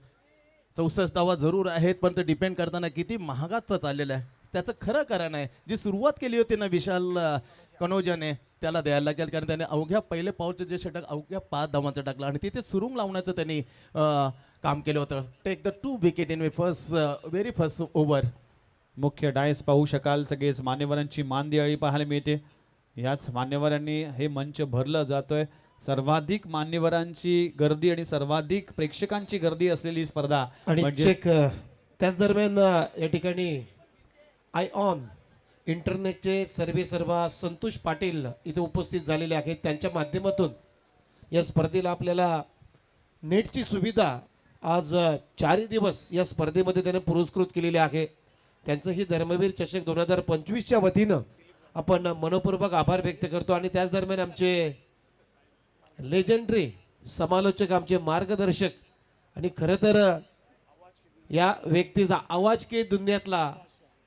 64 धावा जरूर आहेत पण ते डिपेंड करताना किती महागात चाललेलं आहे त्याचं खरं कारण आहे. जी सुरुवात केली होती ना विशाल कनोजाने त्याला द्यायला लागेल कारण त्याने अवघ्या पहिले पावचं जे षटक अवघ्या 5 धावांचं टाकलं आणि तिथे सुरुंग लावण्याचं त्यांनी काम केलं होतं. Take the 2 wicket in very first over. मुख्य डायस पाहू शकाल. सगळेच मान्यवरांची मानदियाळी पाहायला मिळते. याच मान्यवरांनी हे मंच भरलं जातोय. सर्वाधिक मान्यवरांची गर्दी आणि सर्वाधिक प्रेक्षकांची गर्दी असलेली स्पर्धा आणि म्हणजे चेक त्याच दरम्यान या ठिकाणी आय ऑन इंटरनेटचे सर्वा संतोष पाटील इथे उपस्थित झालेले आहेत. त्यांच्या माध्यमातून या स्पर्धेला आपल्याला नेटची सुविधा आज 4 दिवस या स्पर्धेमध्ये त्याने पुरस्कृत केलेले आहे. त्यांचं ही धर्मवीर चषक 2025च्या वतीनं आपण मनपूर्वक आभार व्यक्त करतो. आणि त्याच दरम्यान आमचे लेजेंडरी समालोचक आमचे मार्गदर्शक आणि खरं तर या व्यक्तीचा आवाज के दुनियातला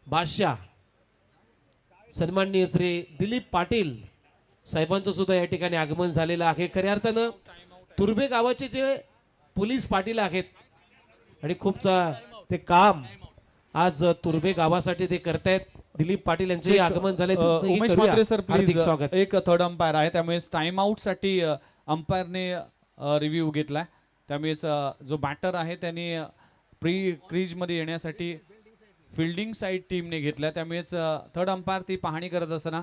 बादशाह सन्माननीय श्री दिलीप पाटील साहेबांचं सुद्धा या ठिकाणी आगमन झालेलं आहे. खऱ्या अर्थानं तुर्भे गावाचे जे पोलीस पाटील आहेत आणि खूप ते काम आज तुर्भे गावासाठी ते करतायत. दिलीप पाटील यांचे आगमन झाले. Umesh Mhatre sir Hardik please. स्वागत. एक थर्ड अंपायर आहे त्यामुळे टाइम आउट साठी अंपायरने रिव्ह्यू घेतलाय. त्यामुळे जो बॅटर आहे त्याने प्री क्रीज मध्ये येण्यासाठी फिल्डिंग साईड टीमने घेतल्या. त्यामुळेच थर्ड अंपायर ती पाहणी करत असताना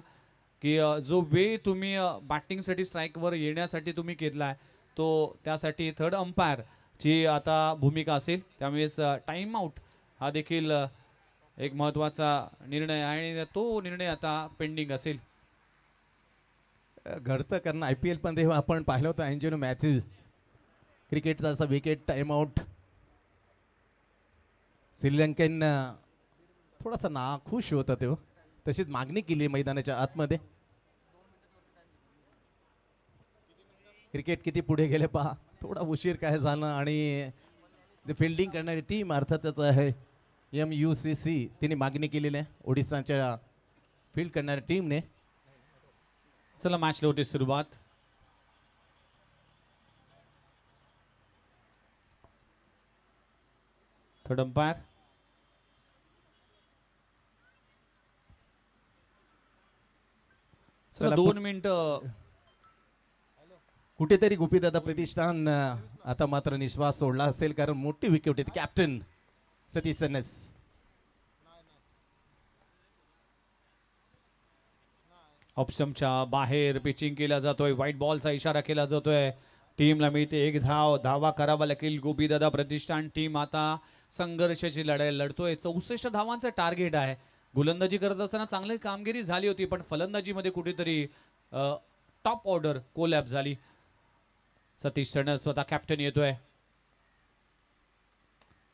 की जो वे तुम्ही बॅटिंगसाठी स्ट्राईकवर येण्यासाठी तुम्ही घेतला आहे तो त्यासाठी थर्ड अंपायरची आता भूमिका असेल. त्यामुळेच टाइम आउट हा देखील एक महत्त्वाचा निर्णय आहे आणि तो निर्णय आता पेंडिंग असेल. घडतं कारण IPL पण तेव्हा आपण पाहिलं होतं अँजेलो मॅथ्यूज क्रिकेटचा असा विकेट टाइम आउट. श्रीलंकेन थोडासा नाखुश होता तेव्हा तशीच मागणी केली मैदानाच्या आतमध्ये. क्रिकेट किती पुढे गेले पहा. थोडा उशीर काय झाला आणि जे फिल्डिंग करणारी टीम अर्थातच आहे MUCC तिने मागणी केलेली आहे ओडिसाच्या फील्ड करणाऱ्या टीमने. चला मॅचला होती सुरुवात. Third umpire. चला चला, 2 मिनिटं. कुठेतरी गोपीदादा प्रतिष्ठान आता मात्र निश्वास सोडला असेल, कारण मोठी विकेट होती. Captain Satish sons. ऑप्शनच्या बाहेर पिचिंग केला जातोय. व्हाईट बॉलचा इशारा केला जातोय. टीमला मिळते 1 धाव. धावा करावा लागेल. गोपीदादा प्रतिष्ठान टीम आता संघर्षाची लढाई लढतोय. 64 धावांचं टार्गेट आहे. गोलंदाजी करत असताना चांगली कामगिरी झाली होती, पण फलंदाजीमध्ये कुठेतरी टॉप ऑर्डर कोलॅप झाली. सतीश सणस स्वतः कॅप्टन येतोय.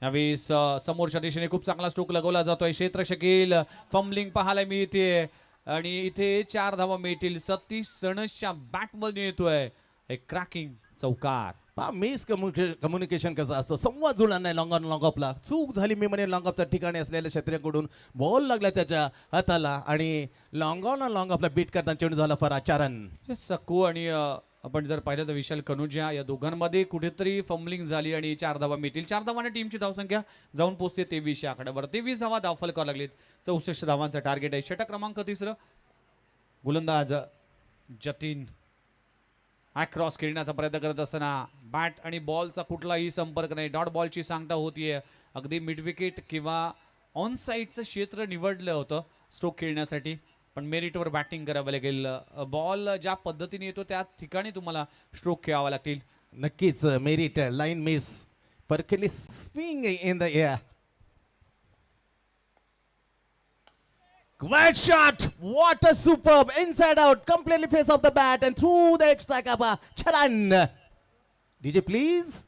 यावेळी समोरच्या दिशेने खूप चांगला स्ट्रोक लगवला जातोय. क्षेत्र शकील फंबलिंग पाहायला मिळते आणि इथे 4 धावा मिळतील. सतीश सणसच्या बॅटमध्ये येतोय एक क्रॅकिंग चौकार. मिस कम्युनिकेशन कसं असतं, संवाद जुळला नाही लॉंग ऑन लॉंग ऑफला. चूक झाली मी म्हणे लॉंग ऑफच्या ठिकाणी असलेल्या क्षेत्रीकडून. बॉल लागला त्याच्या हाताला आणि लॉंग ऑन लॉंग ऑफला बीट करताना चेंडू झाला फराचारन. सकू आणि आपण जर पाहिलं तर विशाल कनुजा या दोघांमध्ये कुठेतरी फंबलिंग झाली आणि 4 धावा मिळतील. 4 धावाने टीमची धावसंख्या जाऊन पोहोचते 23 या आकड्यावर. 23 धावा धावफलक करावं लागलीत. 64 धावांचं टार्गेट आहे. षटक क्रमांक 3. गोलंदाज जतीन क्रॉस खेळण्याचा प्रयत्न करत असताना बॅट आणि बॉलचा कुठलाही संपर्क नाही. डॉट बॉलची सांगता होतीये. अगदी मिड विकेट किंवा ऑन साईडचं क्षेत्र निवडलं होतं स्ट्रोक खेळण्यासाठी, पण मेरिटवर बॅटिंग करावं लागेल. बॉल ज्या पद्धतीने येतो त्या ठिकाणी तुम्हाला स्ट्रोक खेळावा लागतील. नक्कीच merit line miss. Perfectly swing in the air. Great shot! What a superb inside out, completely face off the bat and through the extra cover. Charan. DJ please.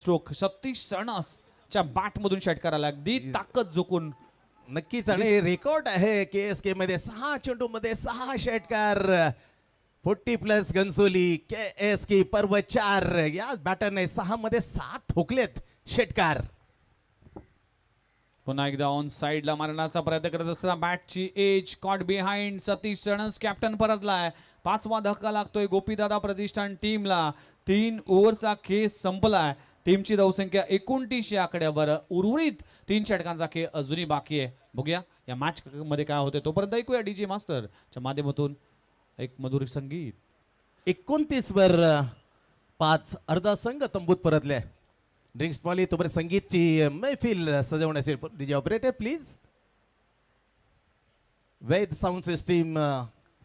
Stroke Satish सणसच्या बॅटमधून षटकार आला. अगदी ताकद झोकून. नक्कीच आणि रेकॉर्ड आहे KSK मध्ये 6 चेंडू मध्ये 6 षटकार. 40+ घनसोली. KSK पर्व 4 या बॅटरने 6 मध्ये 6 ठोकलेत षटकार. पुन्हा एकदा ऑन साइडला मारण्याचा प्रयत्न करत असताना बॅटची edge caught behind. Satish Sanas captain परतलाय. 5वा धक्का लागतोय गोपीदादा प्रतिष्ठान टीमला. 3 ओव्हरचा खेळ संपलाय. टीमची धावसंख्या 29 या आकड्यावर. उर्वरित 3 षटकांचा खेळ अजूनही बाकी आहे. बघूया या मॅच मध्ये काय होते. तोपर्यंत ऐकूया डीजे मास्टरच्या माध्यमातून एक मधुर संगीत. 29 वर 5 अर्धा संघ तंबूत परतले. ड्रिंक्स पॉली तोपर्यंत संगीतची मैफिल सजवण्याचे DJ operator please. Vaid sound system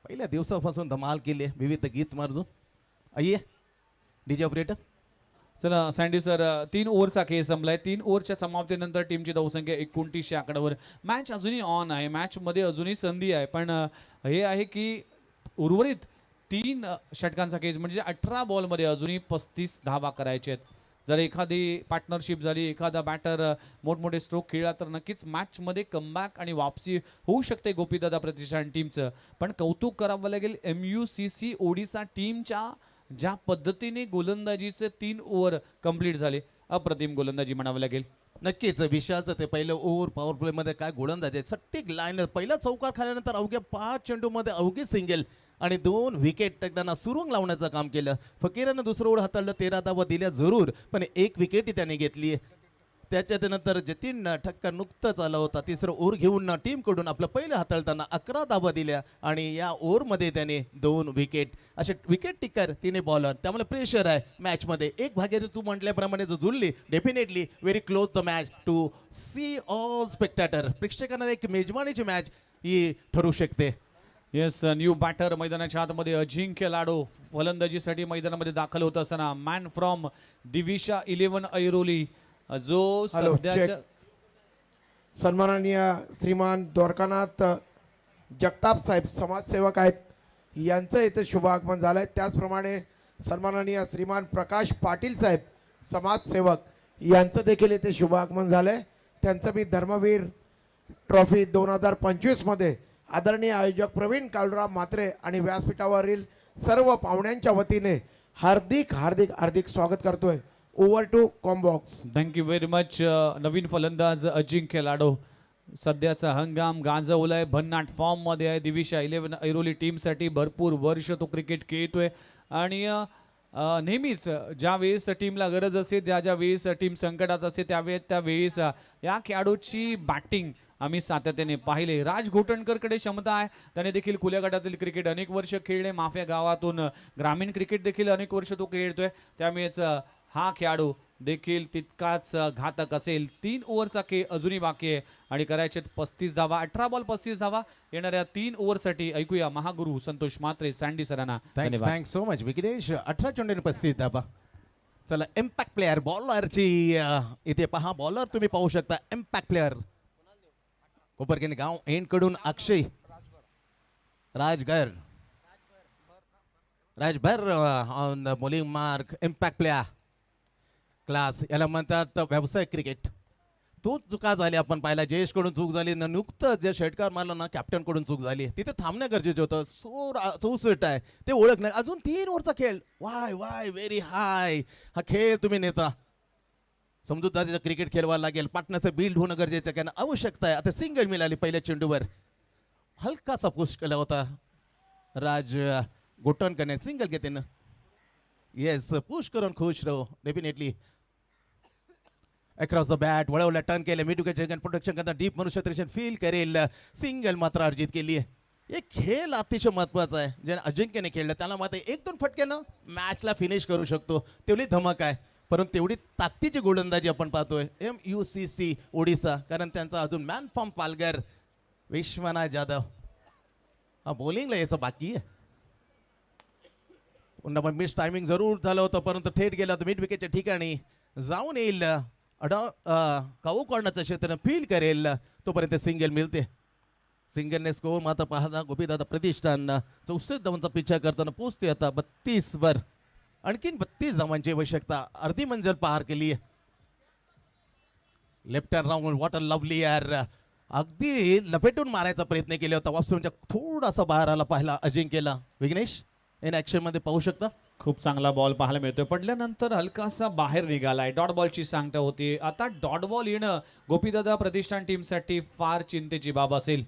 पहिल्या दिवसापासून धमाल केली. विविध गीत मार्जून आइये डीजे ऑपरेटर. चला सँडी सर, 3 ओव्हरचा खेळ संपलाय. 3 ओव्हरच्या समाप्तीनंतर टीमची धावसंख्या 29 या आकड्यावर. मॅच अजूनही ऑन आहे. मॅचमध्ये अजूनही संधी आहे, पण हे आहे की उर्वरित 3 षटकांचा खेळ म्हणजे 18 बॉलमध्ये अजूनही 35 धावा करायचे आहेत. जर एखादी पार्टनरशिप झाली, एखादा बॅटर मोठमोठे स्ट्रोक खेळला तर नक्कीच मॅचमध्ये कमबॅक आणि वापसी होऊ शकते गोपीदादा प्रतिष्ठान टीमचं. पण कौतुक करावं लागेल MUCC ओडिसा टीमच्या. ज्या पद्धतीने गोलंदाजीचे 3 ओव्हर कंप्लीट झाले, अप्रतिम गोलंदाजी म्हणावं लागेल. नक्कीच विशालचं ते पहिलं ओव्हर पॉवर प्ले मध्ये काय गोलंदाज आहे. सट्टिक लाईन पहिला चौकार खाल्यानंतर अवघ्या 5 चेंडूमध्ये अवघी सिंगल आणि 2 विकेट टाकताना सुरुंग लावण्याचं काम केलं. फकीरानं दुसरं ओव्हर हाताळलं. 13 धावा दिल्या जरूर, पण 1 विकेट त्याने घेतली. त्याच्यानंतर जतीन ठक्का नुकताच आला होता. तिसरं ओव्हर घेऊन टीमकडून आपलं पहिलं हाताळताना 11 धावा दिल्या आणि या ओव्हरमध्ये त्याने 2 विकेट. असे विकेट टिकर 3 बॉलर. त्यामुळे प्रेशर आहे मॅचमध्ये. एक भाग्य तू म्हटल्याप्रमाणे जो जुळली, definitely very close the match to see all spectator. प्रेक्षकांना एक मेजवानीची मॅच ही ठरू शकते. येस, न्यू बॅटर मैदानाच्या आतमध्ये अजिंक्य लाडो फलंदाजीसाठी मैदानामध्ये दाखल होत असताना मॅन फ्रॉम दिविशा 11 ऐरोली जो सध्याच्या सन्माननीय श्रीमान द्वारकानाथ जगताप साहेब समाजसेवक आहेत, यांचं इथे शुभ आगमन झालंय. त्याचप्रमाणे सन्माननीय श्रीमान प्रकाश पाटील साहेब समाजसेवक यांचं देखील इथे शुभ आगमन झालंय. त्यांचं मी धर्मवीर ट्रॉफी 2025 मध्ये आदरणीय आयोजक प्रवीण कालुराम म्हात्रे आणि व्यासपीठावरील सर्व पाहुण्यांच्या वतीने हार्दिक हार्दिक हार्दिक स्वागत करतोय. Over to combox. Thank you very much. नवीन फलंदाज अजिंक्य लाडो सध्याचा हंगाम गाजवलाय, भन्नाट फॉर्म मध्ये आहे. दिविशा 11 ऐरोली टीमसाठी भरपूर वर्ष तो क्रिकेट खेळतोय आणि नेहमीच ज्या वेळेस टीमला गरज असते, ज्या वेळेस टीम संकटात असते त्यावेळेस या खेळाडूची बॅटिंग आम्ही सातत्याने पाहिले. राज घोटणकरकडे क्षमता आहे, त्याने देखील खुल्या गटातील क्रिकेट अनेक वर्ष खेळले. माफ्या गावातून ग्रामीण क्रिकेट देखील अनेक वर्ष तो खेळतोय, त्यामुळेच हा खेळाडू देखील तितकाच घातक असेल. 3 ओव्हरचा खेळ अजूनही बाकी आहे आणि करायचे 35 धावा. 18 बॉल 35 धावा. येणाऱ्या 3 ओव्हरसाठी ऐकूया महागुरु संतोष म्हात्रे सँडी सरांना. धन्यवाद. Thanks so much Vighnesh. 18 चेंडूने 35 धाबा. चला इम्पॅक्ट प्लेअर बॉलरची इथे पहा, बॉलर तुम्ही पाहू शकता. इम्पॅक्ट प्लेअर कोपरकेन गाव एंड कडून Akshay Rajbhar on the bowling mark. Impact player class याला म्हणतात व्यावसायिक क्रिकेट. तोच चुका झाली आपण पाहिला. जयेश कडून चूक झाली ना, नुकतं जे षटकार मारलं ना कॅप्टन कडून चूक झाली. तिथे थांबणं गरजेचं होतं. 64 आहे ते ओळख नाही. अजून 3 ओव्हरचा खेळ. Y very high. हा खेळ तुम्ही नेता. समजूतदारीचं क्रिकेट खेळवायला लागेल. पार्टनरचं बिल्ड होणं गरजेचं आहे, आवश्यकता आहे. आता सिंगल मिळाली पहिल्या चेंडूवर. हलकासा पुश केला होता राज घोटणकरने. सिंगल घेते ना. येस, पुश करून खुश राहू डेफिनेटली. अक्रॉस द बॅट वळवलं, टर्न केलं, मिड विकेट प्रोटेक्शन करता डीप मनुष्यत्रेशन फील करेल. सिंगल मात्र अर्जित केली आहे. एक खेळ अतिशय महत्वाचा आहे. ज्याने अजिंक्यने खेळलं त्याला मात्र 1-2 फटक्यानं मॅचला फिनिश करू शकतो. तेवढी धमक आहे, परंतु तेवढी ताकदीची गोलंदाजी आपण पाहतोय MUCC ओडिसा. कारण त्यांचा अजून मॅन फॉर्म पालघर विश्वनाथ जाधव हा बॉलिंगला याचं बाकी आहे. पुन्हा पण मिस टायमिंग जरूर झालं होतं, परंतु थेट गेला होता मिड विकेटच्या ठिकाणी. जाऊन येईल काऊ कॉर्नरचं क्षेत्र फील करेल, तोपर्यंत सिंगल मिळते. सिंगलने स्कोर मात्र पाहता गोपीदादा प्रतिष्ठान 64 धावांचा पिछा करताना पोहोचते आता 32 वर. आणखीन 32 धावांची आवश्यकता. अर्धी मंजिल पार केली. Left hand round what a lovely यार. अगदी लपेटून मारायचा प्रयत्न केला होता. वास्तूंच्या थोडासा बाहेर आला पाहिला अजिंक्यला. विघ्नेश इन ऍक्शन मध्ये पाहू शकता. खूप चांगला बॉल पाहायला मिळतोय. पडल्यानंतर हलकासा बाहेर निघालाय. डॉट बॉलची सांगता होती. आता डॉट बॉल येणं गोपीदादा प्रतिष्ठान टीमसाठी फार चिंतेची बाब असेल.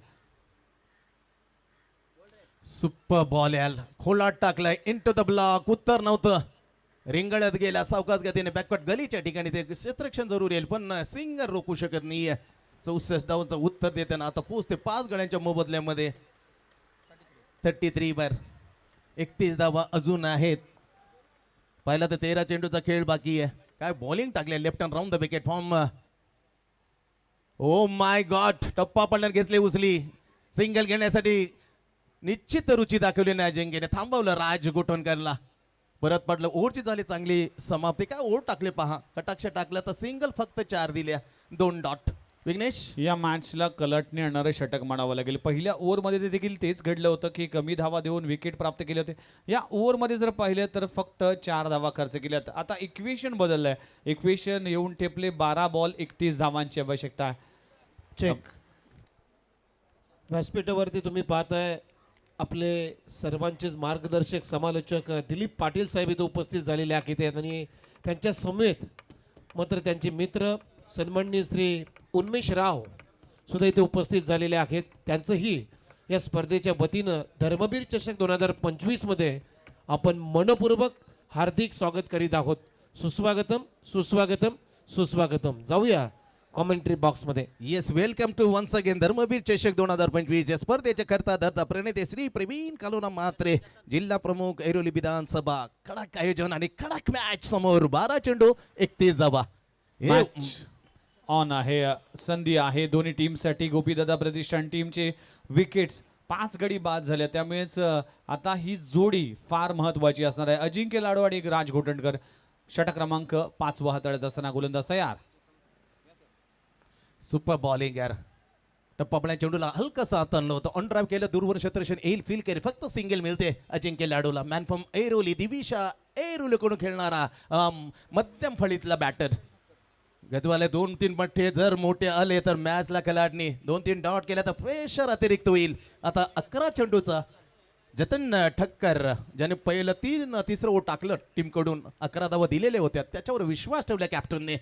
सुपर बॉल याल खोलात टाकलाय इनटू द ब्लॉक. उत्तर नव्हतं. रिंगणात गेला सावकाश गतीने बॅकवर्ड गलीच्या ठिकाणी ते क्षेत्ररक्षण जरूर येईल, पण सिंगर रोखू शकत नाहीये. 64 धावांचं उत्तर देताना आता पोहोचते 5 गड्यांच्या मोबदल्यामध्ये 33 वर. 31 धावा अजून आहेत. पहिला तर 13 चेंडूचा खेळ बाकी आहे. काय बॉलिंग टाकले left hand round the wicket form. Oh my God. टप्पा पडल्याने घेतले उचली. सिंगल घेण्यासाठी निश्चित रुची दाखवली नाही अजिंक्यने. थांबवलं राज घोटणकरला. परत पडलं. ओव्हरची झाली चांगली समाप्ती. काय ओव्हर टाकले पहा. कटाक्ष टाकलं तर सिंगल फक्त 4 दिल्या. 2 डॉट. विघ्नेश या मॅचला कलटने आणणारे षटक म्हणावं लागेल. पहिल्या ओव्हरमध्ये देखील तेच घडलं होतं की कमी धावा देऊन विकेट प्राप्त केले होते. या ओव्हरमध्ये जर पाहिलं तर फक्त 4 धावा खर्च केल्यात. आता इक्वेशन बदललंय. इक्वेशन येऊन ठेपले. 12 बॉल 31 धावांची आवश्यकता आहे. चेक. व्यासपीठावरती तुम्ही पाहताय आपले सर्वांचेच मार्गदर्शक समालोचक दिलीप पाटील साहेब इथे उपस्थित झालेले आहेत आणि त्यांच्या समेत मात्र त्यांचे मित्र सन्माननीय श्री उन्मेष राव सुद्धा इथे उपस्थित झालेले आहेत. त्यांचंही या स्पर्धेच्या वतीनं धर्मवीर चषक 2025 मध्ये आपण मनपूर्वक हार्दिक स्वागत करीत आहोत. सुस्वागतम सुस्वागतम सुस्वागतम. जाऊया कॉमेंट्री बॉक्स मध्ये. Yes, welcome to once again Dharmaveer चषक 2025 या स्पर्धेचे करता धरता प्रणेते श्री प्रवीण कालुराम म्हात्रे, जिल्हा प्रमुख ऐरोली विधानसभा. कडक आयोजन आणि कडक मॅच समोर. 12 चेंडू 31 धावा. मॅच ऑन आहे. संधी आहे दोन्ही टीमसाठी. गोपीदादा प्रतिष्ठान टीमचे विकेट्स 5 गडी बाद झाल्या, त्यामुळेच आता ही जोडी फार महत्वाची असणार आहे. अजिंक्य लाडो आणि राज घोटणकर. षटक क्रमांक 5 हाताळत असताना गोलंदाज तयार. सुपर बॉलिंग यार. टप्पा पडल्या चेंडूला हलकसा हात आणलं होतं. ऑन ड्राईव्ह केलं. दूरवर क्षेत्ररक्षण येईल फील केले. फक्त सिंगल मिळते अजिंक्य लाडूला. मॅन फ्रॉम ऐरोली दिविशा ऐरोली कडून खेळणारा मध्यम फळीतला बॅटर. गतवाले 2-3 पट्टे जर मोठे आले तर मॅचला खेळाडनी 2-3 डॉट केल्या तर प्रेशर अतिरिक्त होईल. आता 11 चेंडूचा जतन ठक्कर ज्याने पहिलं तिसरं ओव्हर टाकलं टीमकडून 11 धावा दिलेले होत्या त्याच्यावर विश्वास ठेवला कॅप्टनने.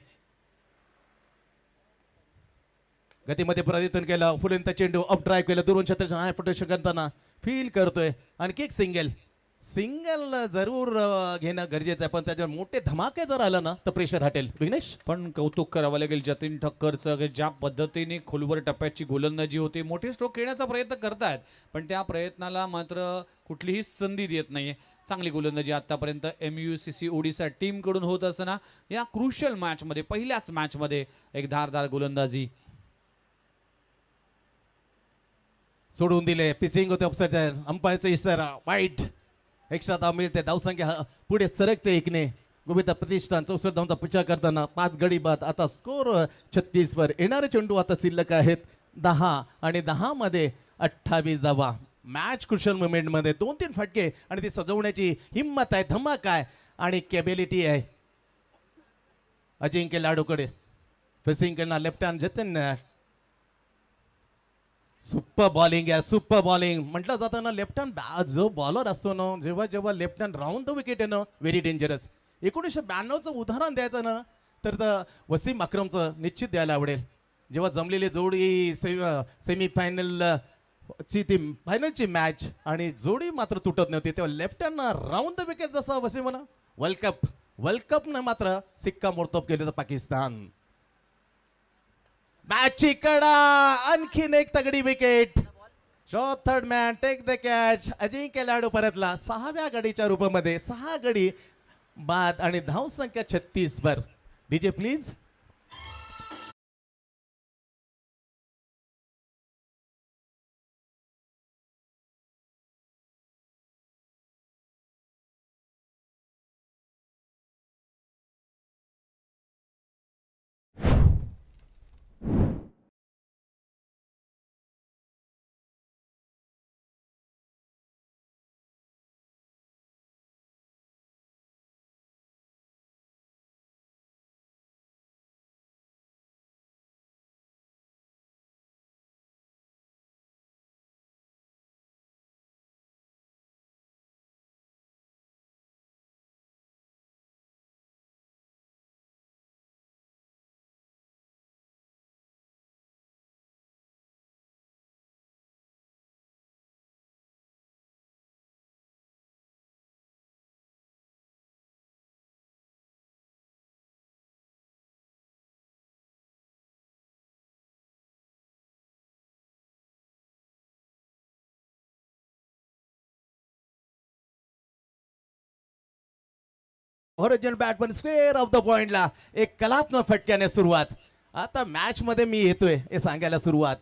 गतीमध्ये प्रयत्न केला फुलेंचा चेंडू अप ड्राईव्ह केलं दुरून छत्रीचं हाय प्रोटेक्शन करताना फील करतोय आणि किक सिंगल जरूर घेणं गरजेचं आहे पण त्याच्यावर मोठे धमाके जर आलं ना तर प्रेशर हटेल. विघ्नेश पण कौतुक करावं लागेल जतीन ठक्करचं की ज्या पद्धतीने खोलवर टप्प्याची गोलंदाजी होती, मोठे स्ट्रोक खेळण्याचा प्रयत्न करतायत पण त्या प्रयत्नाला मात्र कुठलीही संधी देत नाहीये. चांगली गोलंदाजी आतापर्यंत MUCC ओडिसा टीमकडून होत असताना या क्रुशियल मॅचमध्ये पहिल्याच मॅचमध्ये एक धारदार गोलंदाजी. सोडून दिले पिचिंग होते ऑफसाइड अंपायरचा इशारा वाईट. एक्स्ट्रा धाव मिळते धावसंख्या पुढे सरकते एकने. गोविंदा प्रतिष्ठान 64 धावांचा पिछा करताना 5 गडी बाद. आता स्कोर 36 वर. येणारे चेंडू आता शिल्लक आहेत 10 आणि 10 मध्ये 28 धावा. मॅच क्रुशियल मुवमेंट मध्ये 2-3 फटके आणि ती सजवण्याची हिंमत आहे धमक आहे आणि कॅबिलिटी आहे अजिंक्य लाडूकडे. फेसिंग करणार लेफ्ट हँड जतन. सुपर बॉलिंग आहे सुपर बॉलिंग म्हटलं जातं ना. लेफ्ट हँड जो बॉलर असतो ना जेव्हा left hand round the wicket आहे ना व्हेरी डेंजरस. 1992चं उदाहरण द्यायचं ना तर वसीम अक्रमचं निश्चित द्यायला आवडेल. जेव्हा जमलेली जोडी सेमीफायनल ची ती फायनलची मॅच आणि जोडी मात्र तुटत नव्हती तेव्हा left hand round the wicket जसा वसीम म्हणा वर्ल्ड कप न मात्र सिक्का मोडतोप केले तर पाकिस्तान. मॅचची कडा आणखीन एक तगडी wicket. Shot third man take the catch. Ajinkya Ladu परतला 6व्या गडीच्या रूपामध्ये 6 गडी बाद आणि धावसंख्या 36 वर. DJ please. Original batsman square of the पॉइंटला एक कलात्मक फटक्याने सुरुवात. आता मॅच मध्ये मी येतोय हे सांगायला सुरुवात.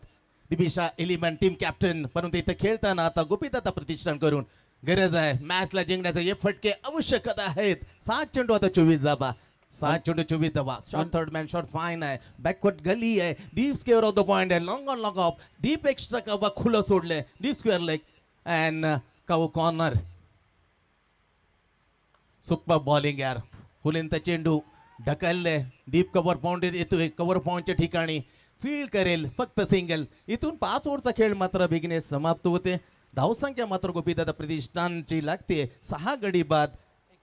दिपिशा एलिमेंट टीम कॅप्टन परंतु इथे खेळताना आता गोपीदादा प्रतिष्ठान करून गरज आहे मॅचला जिंकण्याचे हे फटके आवश्यकता आहेत. 7 चेंडू आता 24 धावा. 7 चेंडू 24 धावा. Shot third man shot fine आहे. बॅकवर्ड गली आहे. Deep square of the point आहे. Long on long off deep extra cover खुलं सोडले. Deep square leg and cover corner. Super bowling यार. फुलेंचा चेंडू ढकलले डीप कव्हर पॉइंट येतोय. कव्हर पॉइंटच्या ठिकाणी फील्ड करेल फक्त सिंगल. इथून 5 ओव्हरचा खेळ मात्र बिगनेस समाप्त होते. धावसंख्या मात्र गोपीदादा प्रतिष्ठानची लागते 6 गडी बाद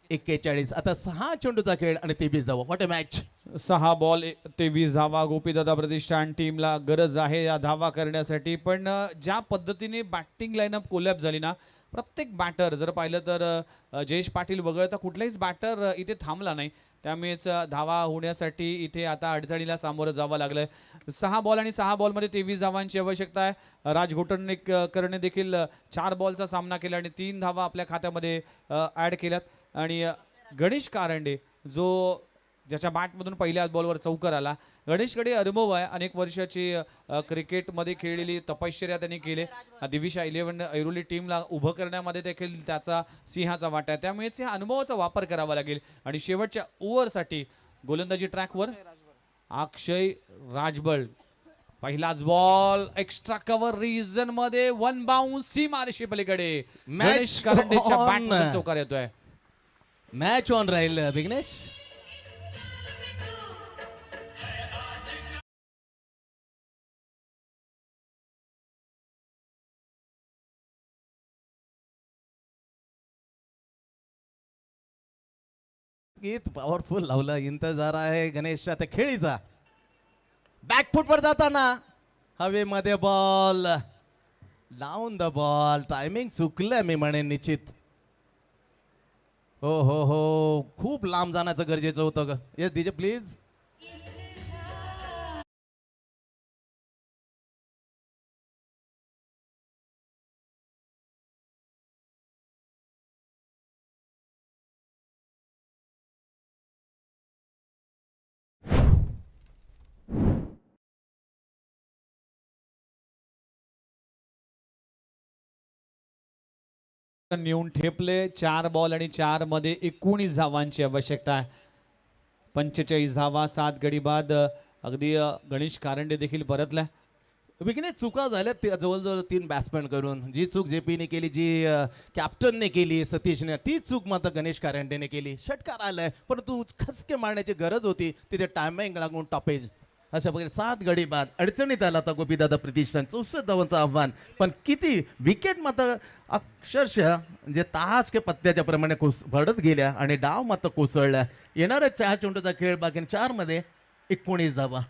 41. आता 6 चेंडूचा खेळ आणि 23 धावा. What a match. 6 बॉल 23 धावा. गोपीदादा प्रतिष्ठान टीमला गरज आहे या धावा करण्यासाठी पण ज्या पद्धतीने बॅटिंग लाईनअप कोलॅप्स झाली ना प्रत्येक बॅटर जर पाहिलं तर जयेश पाटील वगळता कुठलाहीच बॅटर इथे थांबला नाही. त्यामुळेच धावा होण्यासाठी इथे आता अडचणीला सामोरं जावं लागलंय. 6 बॉल आणि 6 बॉलमध्ये 23 धावांची आवश्यकता आहे. राज घोटणेकरने देखील 4 बॉलचा सामना केला आणि 3 धावा आपल्या खात्यामध्ये ॲड केल्यात. आणि गणेश कारंडे जो ज्याच्या बॅटमधून पहिल्याच बॉलवर चौकार आला. गणेशकडे अनुभव आहे. अनेक वर्षाची क्रिकेटमध्ये खेळलेली तपश्चर्या त्यांनी केले. दिविशा 11 ऐरोली टीमला उभं करण्यामध्ये देखील त्याचा सिंहाचा वाटा आहे. त्यामुळेच या अनुभवाचा वापर करावा लागेल. आणि शेवटच्या ओव्हरसाठी गोलंदाजी ट्रॅकवर अक्षय राजबळ. पहिलाच बॉल एक्स्ट्रा कव्हर रिजन मध्ये 1 बाउन्स सीमारेषे पलीकडे. गणेश कारंडेच्या बॅटमधून चौकार येतोय. मॅच ऑन राहील बिघ्नेश. संगीत पॉवरफुल लावलं. इंतजार आहे गणेशच्या त्या खेळीचा. बॅकफुटवर जाताना हवेमध्ये ball, down the ball. Timing चुकलं मी म्हणेन निश्चित. हो हो हो, खूप लांब जाण्याचं गरजेचं होतं ग. Yes DJ please. नेऊन ठेपले. 4 बॉल आणि 4 मध्ये 19 धावांची आवश्यकता आहे. 45 धावा 7 गडी बाद. अगदी गणेश कारंडे देखील परतलाय. विघ्नेश चुका झाल्या जवळजवळ 3 बॅट्समॅन करून. जी चूक जेपीने केली, जी कॅप्टनने केली, सतीशने, ती चूक मात्र गणेश कारंडेने केली. षटकार आलाय परंतु खसके मारण्याची गरज होती. तिथे टायमिंग लागून टॉपेज. अशा प्रकारे 7 गडी बाद. अडचणीत आला होता गोपीदादा प्रतिष्ठान. 64 धावांचं आव्हान. पण किती विकेट मात्र अक्षरशः म्हणजे तास के पत्त्याच्या प्रमाणे भरत गेल्या आणि डाव मात्र कोसळल्या. येणाऱ्या 4 चेंडूचा खेळ बाकी 4 मध्ये 19 धावा.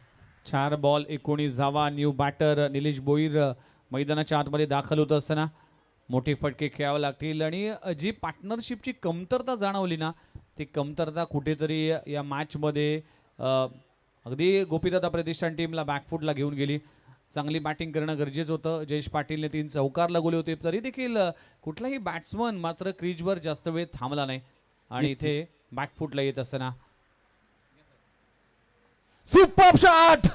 4 बॉल 19 धावा. न्यू बॅटर निलेश बोईर मैदानाच्या आतमध्ये दाखल होत असताना मोठे फटके खेळावे लागतील. आणि जी पार्टनरशिपची कमतरता जाणवली ना, ती कमतरता कुठेतरी या मॅचमध्ये अगदी गोपीदादा प्रतिष्ठान टीमला बॅकफुटला घेऊन गेली. चांगली बॅटिंग करणं गरजेचं होतं. जयेश पाटीलने 3 चौकार लगवले होते, तरी देखील कुठलाही बॅट्समन मात्र क्रीजवर जास्त वेळ थांबला नाही आणि इथे बॅकफुटला येत असताना super shot.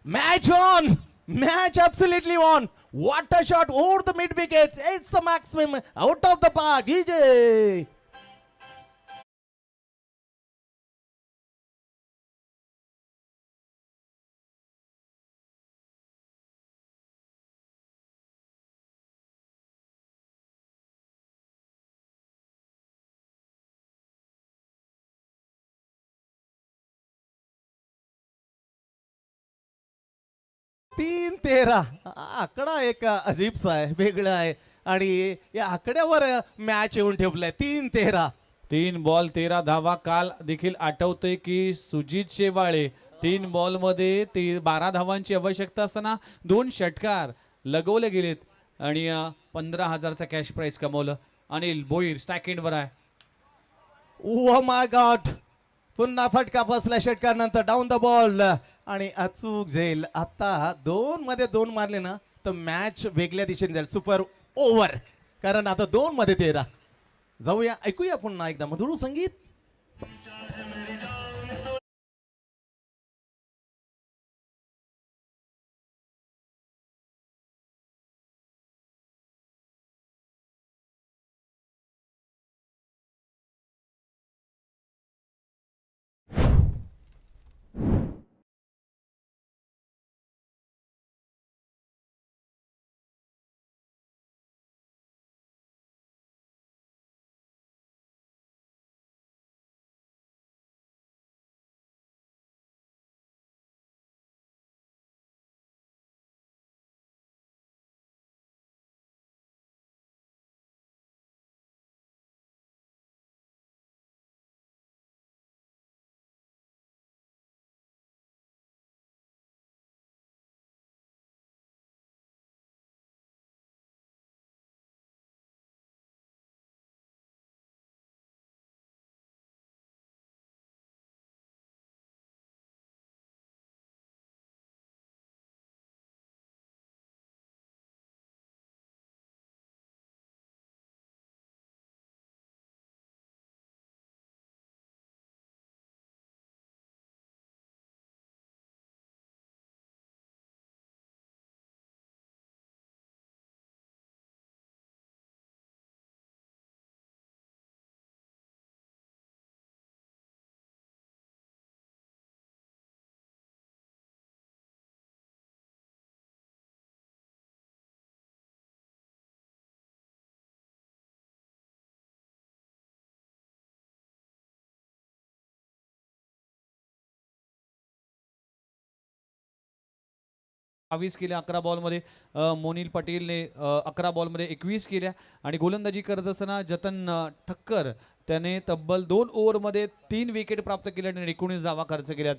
Match on. Match absolutely on. What a shot over the mid wicket. It's a maximum out of the park. DJ. तीन 13 आकडा एक अजीबसा आहे, वेगळा आहे आणि या आकड्यावर मॅच येऊन ठेवलाय. 3-13. 3 बॉल 13 धावा. काल देखील आठवतंय की सुजित शेवाळे 3 बॉलमध्ये 12 धावांची आवश्यकता असताना 2 षटकार लगवले गेलेत आणि 15,000चा कॅश प्राइस कमवलं. अनिल भोईर स्टॅक एंडवर आहे. Oh my God. पुन्हा फटका बसला षटकार नंतर. डाऊन द बॉल आणि अचूक झेल. आता 2 मध्ये 2 मारले ना तर मॅच वेगळ्या दिशेने जाईल. Super over. कारण आता 2 मध्ये 13. जाऊया, ऐकूया पुन्हा एकदा मधुर संगीत. बावीस केल्या 11 बॉलमध्ये. मोनिल पटेलने 11 बॉलमध्ये 21 केल्या आणि गोलंदाजी करत असताना जतन ठक्कर त्याने तब्बल 2 ओव्हरमध्ये 3 विकेट प्राप्त केल्या आणि 19 धावा खर्च केल्यात.